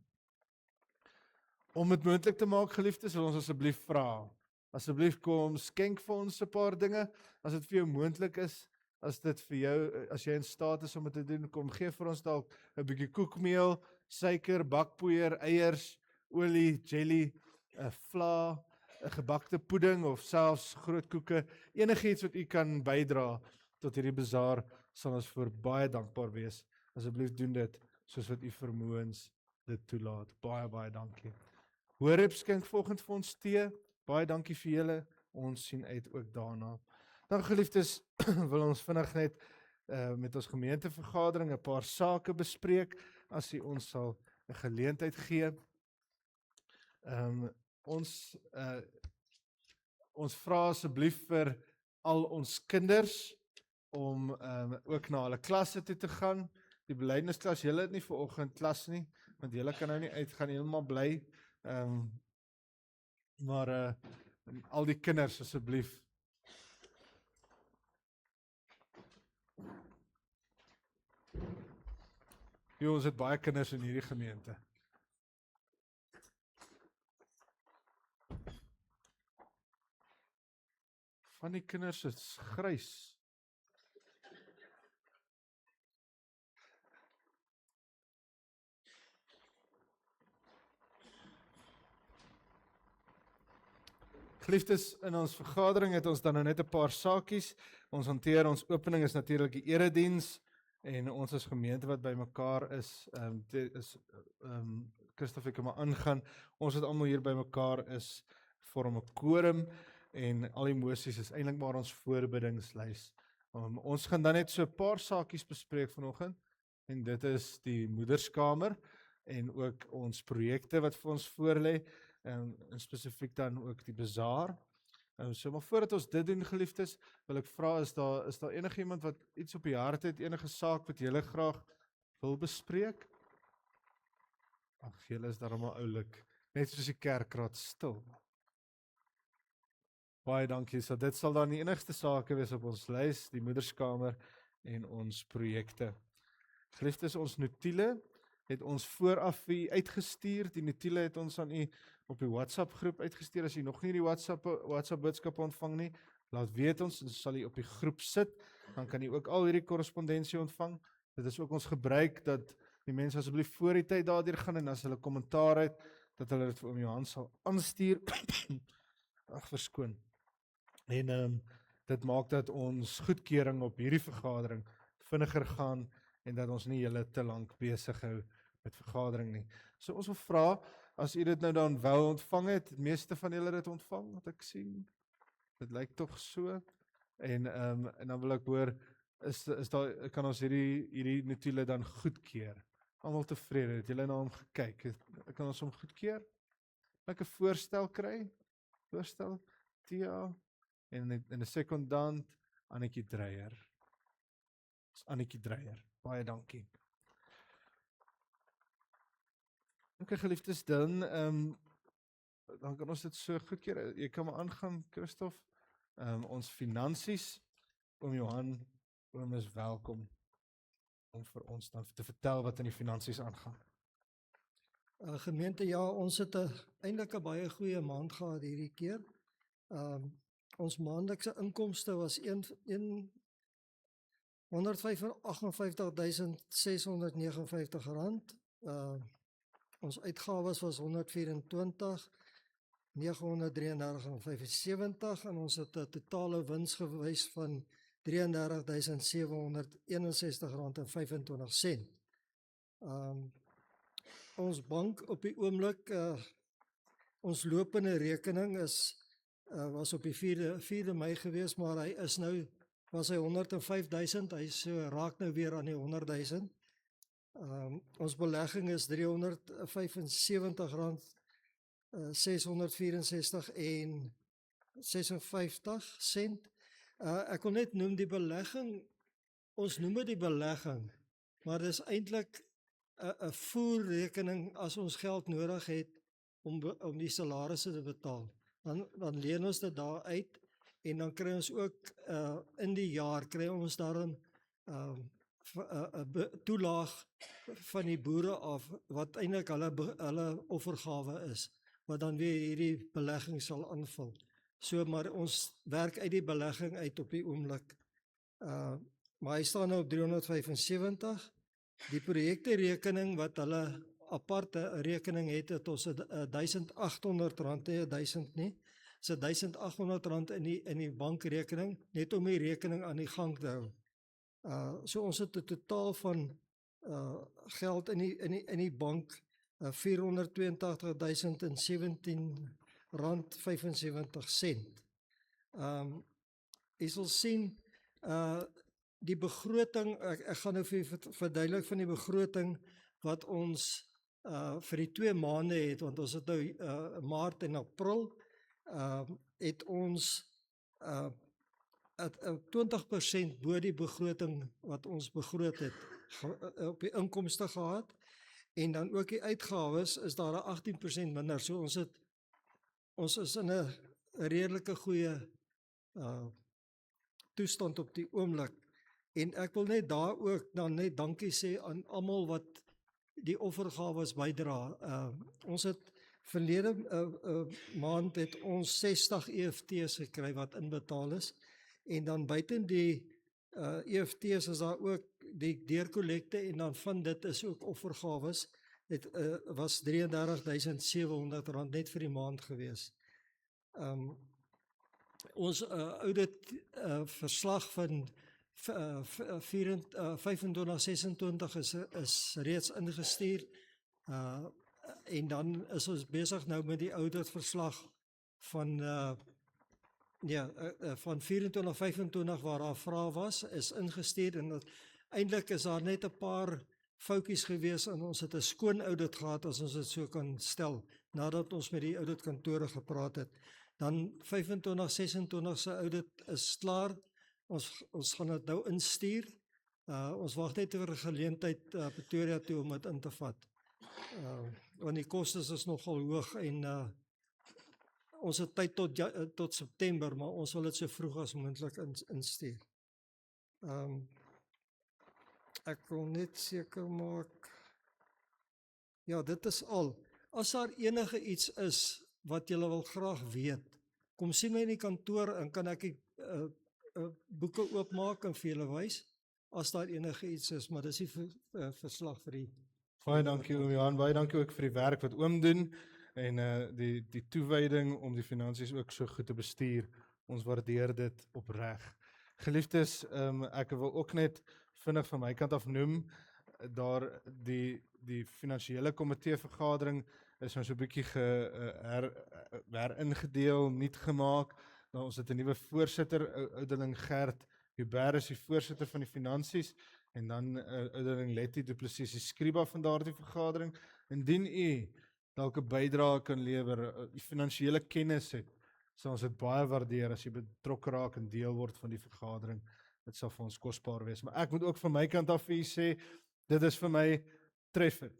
Om dit moontlik te maak, geliefdes, wil ons asseblief vra. Asseblief kom skenk vir ons 'n paar dinge as dit vir jou moontlik is. As dit vir jou, as jy in staat is om dit te doen, kom gee vir ons dalk 'n bietjie koekmeel, suiker, bakpoeier, eiers, olie, jelly, 'n vla, 'n gebakte pudding of selfs groot koeke. Enigiets wat u kan bydra tot hierdie bazaar sal ons vir baie dankbaar wees. Asseblief doen dit soos wat u vermoëns dit toelaat. Baie dankie. Horeb skink volgende vir ons tee. Baie dankie vir julle. Ons sien uit ook daarna. Dan geliefdes, wil ons vinnig net met ons gemeentevergadering 'n paar sake bespreek, as u ons sal 'n geleentheid gee. Ons vra asseblief vir al ons kinders om ook na hulle klasse toe te gaan. Die belydensklas, julle het nie vanoggend klas nie, want julle kan nou nie uitgaan, heeltemal bly. Maar al die kinders asseblief. Ons het baie kinders in hierdie gemeente. Van die kinders is grys. Geliefdes, in ons vergadering het ons dan nou net 'n paar saakies. Ons hanteer, ons opening is natuurlik die erediens en ons as gemeente wat bymekaar is, Christoffel kan maar aangaan. Ons wat almal hier bymekaar is, vorm 'n quorum en al die mosies is eintlik maar ons voorbidingslys. Ons gaan dan net so 'n paar saakies bespreek vanoggend en dit is die moederskamer en ook ons projekte wat vir ons voorlê. En spesifiek dan ook die bazaar. So maar voordat ons dit doen, geliefdes, wil ek vra, is daar enigiemand wat iets op die hart het, enige saak wat julle graag wil bespreek? Ag, julle is darem maar oulik, net soos die kerkraad stil. Baie dankie, so dit sal dan die enigste sake wees op ons lys, die moederskamer en ons projekte. Geliefdes, ons notiele het ons vooraf uitgestuur, die notiele het ons aan u op die WhatsApp groep uitgestuur. As jy nog nie die WhatsApp boodskappe ontvang nie, laat weet ons, en sal jy op die groep sit, dan kan jy ook al hierdie korrespondensie ontvang. Dit is ook ons gebruik, dat die mense asseblief voor die tyd daardeur gaan, en as hulle kommentaar het, dat hulle dit vir oom Johan sal aanstuur. Ag, verskoon. En dit maak dat ons goedkeuring op hierdie vergadering vinniger gaan, en dat ons nie julle te lank besig hou met vergadering nie. So ons wil vra, as u dit nou dan wel ontvang het, die meeste van julle dit ontvang, wat ek sien, dit lyk tog so, en dan wil ek hoor, kan ons hierdie notiele dan goedkeur, almal tevrede, het julle na hom gekyk, kan ons hom goedkeur, ek 'n voorstel kry, Tia, en 'n sekondant, Annetjie Dreyer, baie dankie. Ok, geliefdes, dan kan ons dit so goedkeur. Jy kan maar aangaan, Christof. Ons finansies, oom Johan Oom is welkom om vir ons dan te vertel wat in die finansies aangaan. Gemeente, ja, ons het eintlik 'n baie goeie maand gehad hierdie keer. Ons maandelikse inkomste was 158.659 rand. Ons uitgawes was 124.933.75 en ons het 'n totale wins gewys van 33.761 rand en 25 sent. Ons bank op die oomblik, ons lopende rekening was op die 4de Mei gewees, maar was hy 105.000, hy raak nou weer aan die 100.000. Ons belegging is R375 664 en 56 sent. Ek wil net noem die belegging, ons noem dit die belegging, maar dit is eintlik 'n voerrekening as ons geld nodig het om die salarisse te betaal. Dan leen ons dit daar uit en dan kry ons ook in die jaar kry ons daarin 'n toelaag van die boere af wat eintlik hulle offergawe is, wat dan weer hierdie belegging sal aanvul. So maar ons werk uit die belegging uit op die oomblik. Maar hy staan nou op 375. Die projekterekening wat hulle aparte rekening het ons R1,800, nie 1,000 nie. Is R1,800 in die bankrekening, net om die rekening aan die gang te hou. So ons het 'n totaal van geld in die bank, R482.017.75. Jy sal sien, die begroting, ek gaan nou vir verduidelik van die begroting wat ons vir die 2 maande het, want ons het nou Maart en April, het ons 20% bo die begroting wat ons begroot het, op die inkomste gehad, en dan ook die uitgawes is daar 'n 18% minder, so ons is in 'n redelike goeie toestand op die oomblik. En ek wil net daar ook dan net dankie sê aan almal wat die offergawes bydra. Ons het verlede maand het ons 60 EFT's gekry wat inbetaal is, en dan buiten die EFT's is daar ook die deurkollekte, en dan van dit is ook offergawes. Dit was R33.700 net vir die maand gewees. Ons audit verslag van 25-26 is reeds ingestuur, en dan is ons besig nou met die auditverslag van 24-25 waar daar vrae was, is ingestuur, en eintlik is daar net 'n paar foutjies gewees, en ons het 'n skoon audit gehad, as ons dit so kan stel, nadat ons met die auditkantore gepraat het. Dan 25-26 se audit is klaar, ons gaan dit nou instuur, ons wag net oor 'n geleentheid Pretoria toe om dit in te vat, want die kostes is nogal hoog, en ons het tyd tot September, maar ons wil dit so vroeg as moontlik instuur. Ek wil net seker maak, ja, dit is al. As daar enige iets is wat julle wil graag weet, kom sien my in die kantoor en kan ek boeke oopmaak en vir julle wys, as daar enige iets is, maar dis die verslag vir die. Baie dankie oom Johan, baie dankie ook vir die werk wat oom doen, en die toewyding om die finansies ook so goed te bestuur. Ons waardeer dit opreg. Geliefdes, ek wil ook net vinnig van my kant af noem, daar die finansiële komitee vergadering is nou so 'n bietjie heringedeel, nuut gemaak. Nou, ons het 'n nuwe voorsitter, ouderling Gert Hubert is die voorsitter van die finansies, en dan ouderling Letty Du Plessis die skriba van daardie vergadering. Indien u dalk 'n bydrae kan lewer, u finansiële kennis het, sal ons dit baie waardeer as jy betrokke raak en deel word van die vergadering. Dit sal vir ons kosbaar wees. Maar ek moet ook van my kant af vir u sê, dit is vir my treffend.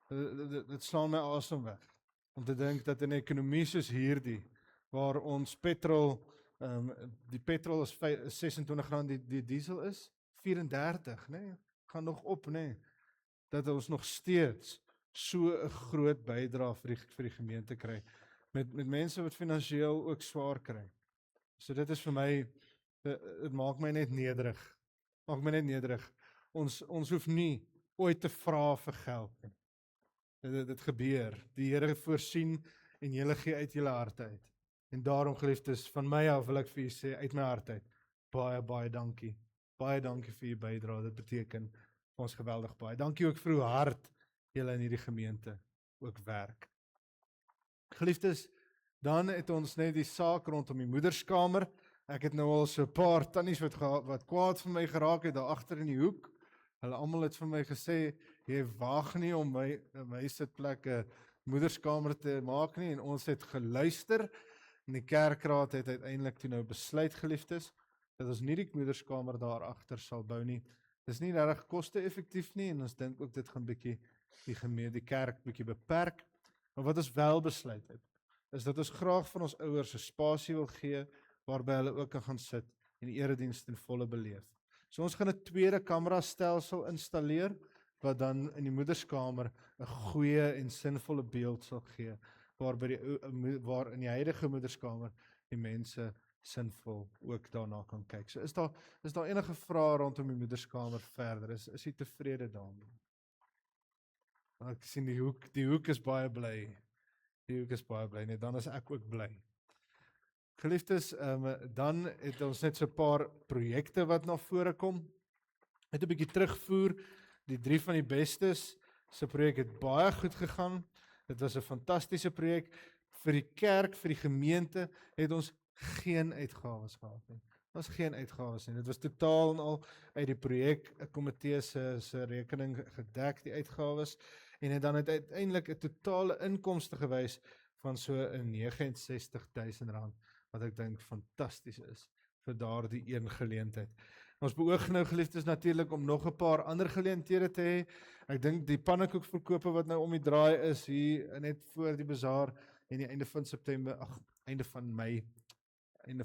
Dit slaan my asem weg, om te dink dat in 'n ekonomie soos hierdie, waar ons petrol, die petrol is R26 die diesel is, 34, nê? Gaan nog op, nê? Dat ons nog steeds so 'n groot bydrae vir die gemeente kry met mense wat finansiëel ook swaar kry. So dit is vir my dit maak my net nederig. Maak my net nederig. Ons hoef nie ooit te vra vir geld nie. Dit gebeur. Die Here voorsien en julle gee uit julle harte uit. En daarom geliefdes, van my af wil ek vir julle sê uit my hart uit, baie dankie. Baie dankie vir u bydrae. Dit beteken vir ons geweldig baie. Dankie ook vir hoe hard julle in hierdie gemeente ook werk. Geliefdes, dan het ons net die saak rondom die moederskamer. Ek het nou al so 'n paar tannies wat kwaad vir my geraak het daar agter in die hoek. Hulle almal het vir my gesê, jy waag nie om my sitplek 'n moederskamer te maak nie, en ons het geluister, en die kerkraad het uiteindelik toe nou besluit, geliefdes, dat ons nie die moederskamer daar agter sal bou nie. Dis nie regtig koste-effektief nie, en ons dink ook dit gaan bietjie die kerk bietjie beperk. Maar wat ons wel besluit het, is dat ons graag van ons ouers 'n spasie wil gee, waarby hulle ook kan gaan sit en die erediens ten volle beleef. So ons gaan 'n tweede kamerastelsel installeer, wat dan in die moederskamer 'n goeie en sinvolle beeld sal gee, waar in die huidige moederskamer die mense sinvol ook daarna kan kyk. So is daar enige vrae rondom die moederskamer verder? Is jy tevrede daarmee? Ek sien die hoek is baie bly. Die hoek is baie bly, nee, dan is ek ook bly. Geliefdes, dan het ons net so 'n paar projekte wat na vore kom. Net 'n bietjie terugvoer, die 3 van die bestes se projek het baie goed gegaan. Dit was 'n fantastiese projek. Vir die kerk, vir die gemeente, het ons geen uitgawes gehad nie. Ons geen uitgawes nie. Dit was totaal en al uit die projekkomitee se rekening gedek, die uitgawes, en het dan uiteindelik 'n totale inkomste gewys van so 'n R69,000, wat ek dink fantasties is vir daardie een geleentheid. Ons beoog nou, geliefdes, natuurlik om nog 'n paar ander geleenthede te hê. Ek dink die pannekoekverkope wat nou om die draai is hier net voor die bazaar en die einde van September, einde van Mei. En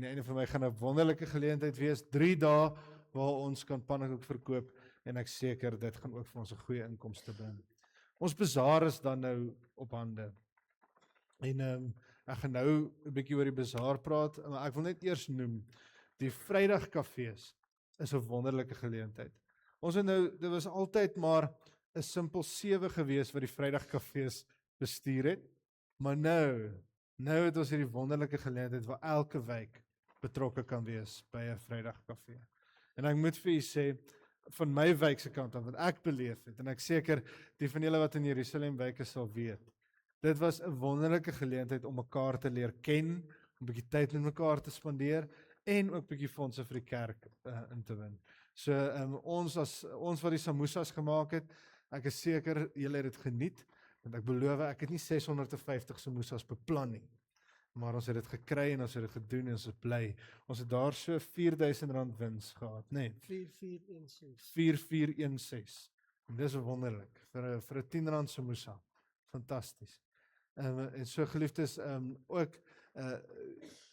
die einde van Mei gaan 'n wonderlike geleentheid wees, 3 dae waar ons kan pannekoek verkoop, en ek seker dit gaan ook vir ons 'n goeie inkomste bring. Ons bazaar is dan nou op hande. En ek gaan nou 'n bietjie oor die bazaar praat, maar ek wil net eers noem, die Vrydagkafees is 'n wonderlike geleentheid. Ons het nou, dit was altyd maar 'n simpel 7 gewees wat die Vrydagkafees bestuur het, maar nou het ons hierdie wonderlike geleentheid waar elke wijk betrokke kan wees by 'n Vrydagkafee. En ek moet vir u sê, van my wijk se kant af, wat ek beleef het, en ek seker die van julle wat in Jerusalem wijk is sal weet, dit was 'n wonderlike geleentheid om mekaar te leer ken, om 'n bietjie tyd met mekaar te spandeer, en ook bietjie fondse vir die kerk in te win. So ons wat die samosas gemaak het, ek is seker julle het dit geniet, want ek beloof, ek het nie 650 samosas beplan nie, maar ons het dit gekry en ons het dit gedoen en ons is bly. Ons het daar so R4,000 wins gehad, nee, 4416. En dis wonderlik vir 'n R10 samosa. Fantasties. En so, geliefdes, ook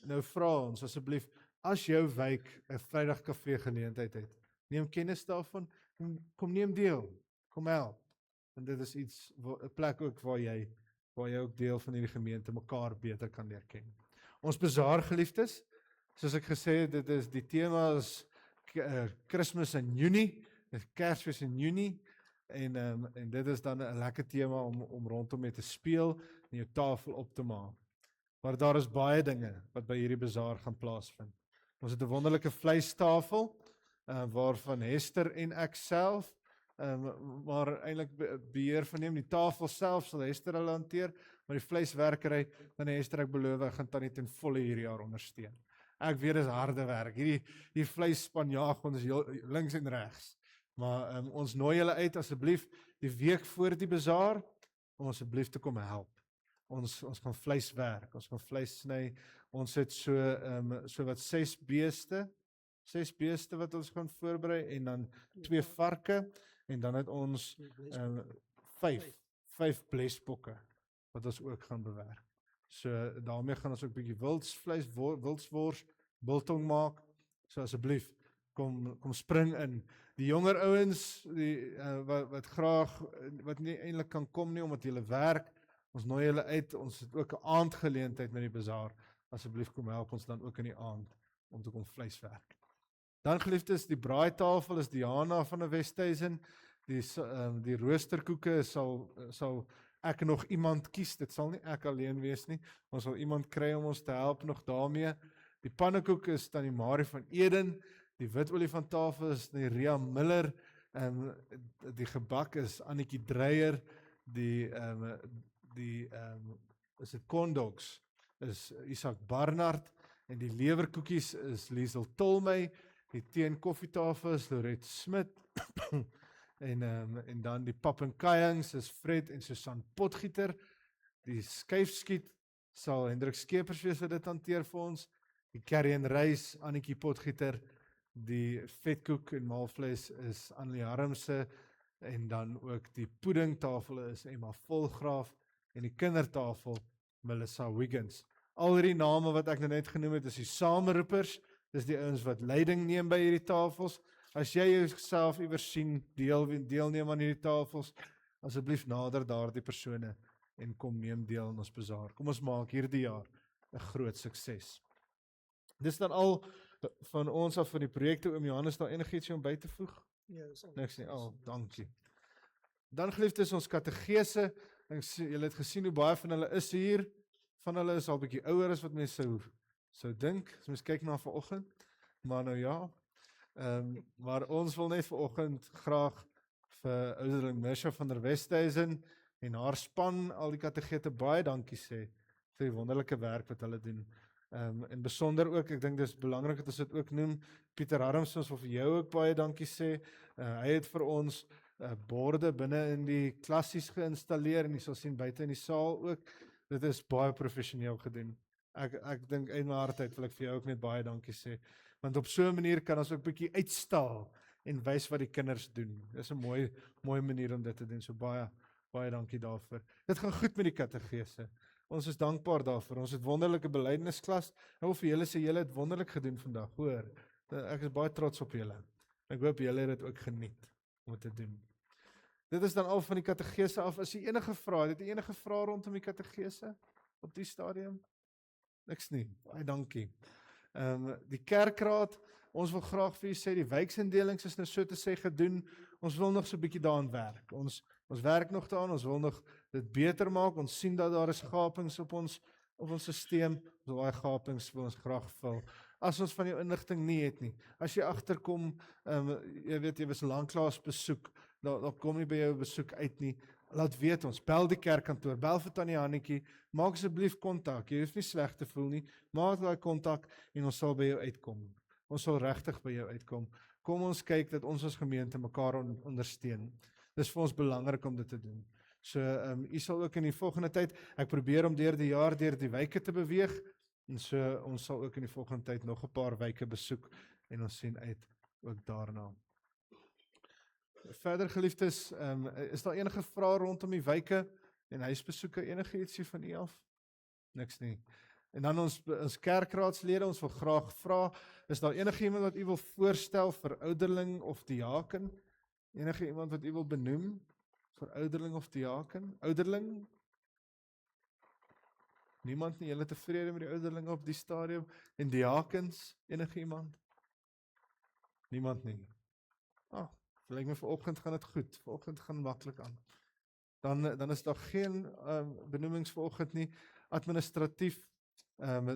nou vra ons asseblief, as jou wijk 'n Vrydagkafee geleentheid het, neem kennis daarvan, kom neem deel, kom help. En dit is iets, 'n plek ook waar jy ook deel van hierdie gemeente mekaar beter kan leer ken. Ons bazaar, geliefdes, soos ek gesê het, dit is die tema is Kersfees in Junie, Kersfees in Junie, en dit is dan 'n lekker tema om rondom mee te speel en jou tafel op te maak. Maar daar is baie dinge wat by hierdie bazaar gaan plaasvind. Ons het 'n wonderlike vleistafel, waarvan Hester en ek self, maar eintlik beheer van neem. Die tafel self sal Hester hulle hanteer, maar die vleiswerkery, dan Hester, ek beloof, ek gaan Tannie ten volle hierdie jaar ondersteun. Ek weet dis harde werk, hierdie vleisspan jaag ons links en regs, maar ons nooi julle uit asseblief die week voor die bazaar, om asseblief te kom help. Ons gaan vleis werk, ons gaan vleis sny, ons het so wat 6 beeste wat ons gaan voorberei, en dan 2 varke, en dan het ons 5 blesbokke, wat ons ook gaan bewerk. So daarmee gaan ons ook 'n bietjie wildsvleis, wildswors, biltong maak, so asseblief, kom spring in. Die jonger ouens wat graag wat nie eintlik kan kom nie omdat hulle werk, ons nooi hulle uit. Ons het ook 'n aandgeleentheid met die bazaar. Asseblief kom help ons dan ook in die aand om te kom vleiswerk. Dan geliefdes, die braaitafel is Diana van die Westhuizen. Die roosterkoeke sal ek nog iemand kies. Dit sal nie ek alleen wees nie. Ons sal iemand kry om ons te help nog daarmee. Die pannekoek is Tannie Marie van Eden. Die wit olifanttafel is die Ria Miller. Die gebak is Annetjie Dreyer. Is dit corndogs is Isak Barnard en die lewerkoekies is Liesel Tolmey. Die tee en koffietafel is Lorette Smit. en dan die pap en kuiings is Fred en Susan Potgieter. Die skyfskiet sal Hendrik Skeepers wees wat dit hanteer vir ons. Die curry en rys Annetjie Potgieter. Die vetkoek en maalvleis is Annelie Harmse. En dan ook die puddingtafel is Emma Volgraaf. En die kindertafel Melissa Wiggins. Al hierdie name wat ek nou net genoem het is die sameroepers. Dis die ouens wat leiding neem by hierdie tafels. As jy jouself iewers sien deelneem aan hierdie tafels, asseblief nader daardie persone en kom neem deel in ons bazaar. Kom ons maak hierdie jaar 'n groot sukses. Dis dan al van ons af van die projekte. Oom Johannes, daar enigiets om by te voeg? Ja, dis al. Niks nie. Dankie. Dan geliefdes ons kategese. Julle het gesien hoe baie van hulle is hier. Van hulle is al bietjie ouer as wat mense sou dink. As mens kyk na vanoggend. Maar nou ja. Maar ons wil net vanoggend graag vir ouderling Misha van der Westhuizen en haar span, al die kategete, baie dankie sê vir die wonderlike werk wat hulle doen. En besonder ook, ek dink dis belangrik dat ons dit ook noem, Pieter Harms, ons wil vir jou ook baie dankie sê. Hy het vir ons borde binne in die klassies geïnstalleer en jy sal sien buite in die saal ook. Dit is baie professioneel gedoen. Ek dink uit my hart uit wil ek vir jou ook net baie dankie sê. Want op so 'n manier kan ons ook bietjie uitstaal en wys wat die kinders doen. Dis 'n mooi manier om dit te doen. So baie dankie daarvoor. Dit gaan goed met die kategese. Ons is dankbaar daarvoor. Ons het wonderlike belydensklas. Ek wil vir julle sê julle het wonderlik gedoen vandag, hoor. Ek is baie trots op julle. Ek hoop julle het dit ook geniet om dit te doen. Dit is dan al van die kategese af. As jy enige vrae het, enige vrae rondom die kategese op die stadium? Niks nie. Baie dankie. Die kerkraad, ons wil graag vir julle sê, die wijksindelings is nou so te sê gedoen. Ons wil nog so 'n bietjie daaraan werk. Ons werk nog daaraan, ons wil nog dit beter maak. Ons sien dat daar is gapings op ons stelsel. Ons wil daai gapings wil ons graag vul. As ons van jou inligting nie het nie. As jy agterkom, jy weet jy was lanklaas besoek, dan kom nie by jou besoek uit nie. Laat weet ons, bel die kerkkantoor, bel vir Tannie Hannetjie, maak asseblief kontak. Jy hoef nie sleg te voel nie. Maak daai kontak en ons sal by jou uitkom. Ons sal regtig by jou uitkom. Kom ons kyk dat ons as gemeente mekaar ondersteun. Dis vir ons belangrik om dit te doen. So, u sal ook in die volgende tyd, ek probeer om deur die jaar deur die wyke te beweeg, en so ons sal ook in die volgende tyd nog 'n paar wyke besoek en ons sien uit ook daarna. Verder geliefdes, is daar enige vrae rondom die wyke en huisbesoeke, enige ietsie van u af? Niks nie. En dan ons kerkraadslede, ons wil graag vra, is daar enige iemand wat u wil voorstel vir ouderling of diaken? Enige iemand wat u wil benoem vir ouderling of diaken? Ouderling? Niemand nie, julle tevrede met die ouderlinge op die stadium? En diakens, enige iemand? Niemand nie. Lyk my vanoggend gaan dit goed, vanoggend gaan maklik aan. Dan is daar geen benoemings vanoggend nie. Administratief,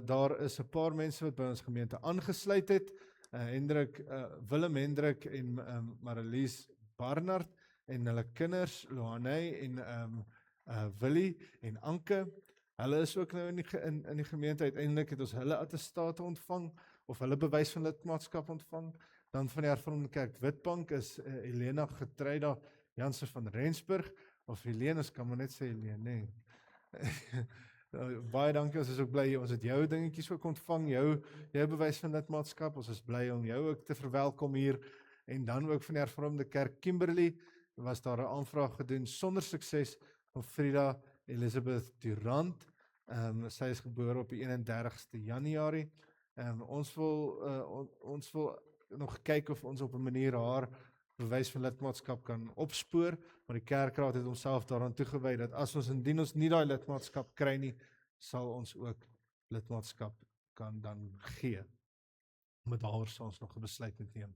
daar is 'n paar mense wat by ons gemeente aangesluit het. Willem Hendrik en Marlies Barnard en hulle kinders, Lohaney en Willie en Anke. Hulle is ook nou in die gemeente. Uiteindelik het ons hulle attestate ontvang of hulle bewys van lidmaatskap ontvang. Dan van die Hervormde Kerk Witbank is Helena Getreida Jansen van Rensburg, of Helene, kan maar net sê Helene, nee. Baie dankie, ons is ook bly, ons het jou dingetjies ook ontvang, jou bewys van lidmaatskap, ons is bly om jou ook te verwelkom hier, en dan ook van die Hervormde Kerk Kimberley, was daar 'n aanvraag gedoen, sonder sukses, van Frida Elizabeth Durant. Sy is gebore op die 31ste Januarie. Ons wil nog kyk of ons op 'n manier haar bewys van lidmaatskap kan opspoor, maar die kerkraad het homself daaraan toegewy dat as ons indien ons nie daai lidmaatskap kry nie, sal ons ook lidmaatskap kan dan gee. Maar daaroor sal ons nog 'n besluit moet neem.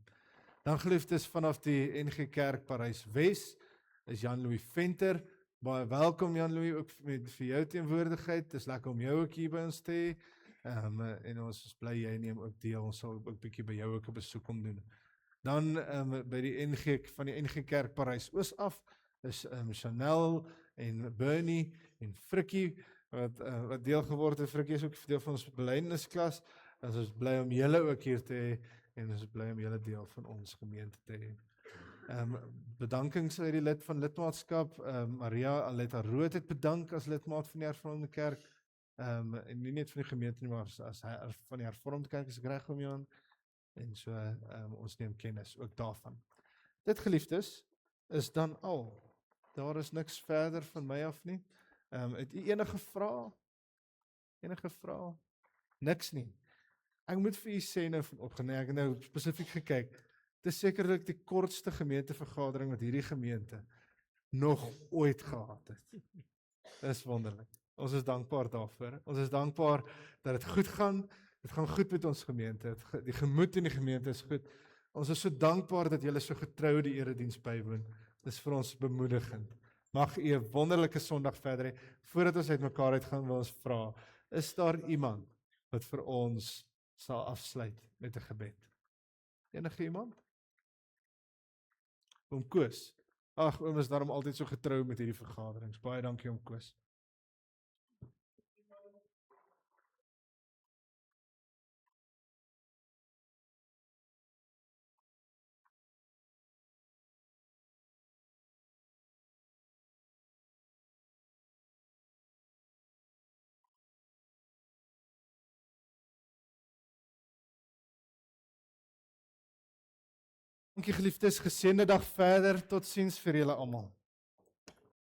Dan geliefdes vanaf die NG Kerk Parys Wes is Jan-Louis Venter. Baie welkom Jan-Louis, ook vir jou teenwoordigheid. Dis lekker om jou ook hier by ons te hê. En ons is bly jy neem ook deel. Ons sal ook bietjie by jou ook 'n besoek kom doen. Dan by die NG Kerk Parys Oos af is Chanel en Bernie en Frikkie wat deel geword het. Frikkie is ook deel van ons belydensklas. Ons is bly om julle ook hier te hê en ons is bly om julle deel van ons gemeente te hê. Bedankings uit die lid van lidmaatskap. Maria Aletta Rood het bedank as lidmaat van die Hervormde Kerk. En nie net van die gemeente nie, maar as van die Hervormde Kerk is ek reg om jou aan. En so ons neem kennis ook daarvan. Dit geliefdes is dan al. Daar is niks verder van my af nie. Het u enige vrae? Enige vrae? Niks nie. Ek moet vir u sê nou vanoggend, ek het nou spesifiek gekyk. Dit is sekerlik die kortste gemeentevergadering wat hierdie gemeente nog ooit gehad het. Dit is wonderlik. Ons is dankbaar daarvoor. Ons is dankbaar dat dit goed gaan. Dit gaan goed met ons gemeente. Die gemoed in die gemeente is goed. Ons is so dankbaar dat julle so getrou die erediens bywoon. Dit is vir ons bemoedigend. Mag u 'n wonderlike Sondag verder hê. Voordat ons uitmekaar uitgaan, wil ons vra, is daar iemand wat vir ons sal afsluit met 'n gebed? Enige iemand? Oom Koos. Ag, oom is daarom altyd so getrou met hierdie vergaderings. Baie dankie oom Koos. Dankie geliefdes, geseënde dag verder. Totsiens vir julle almal.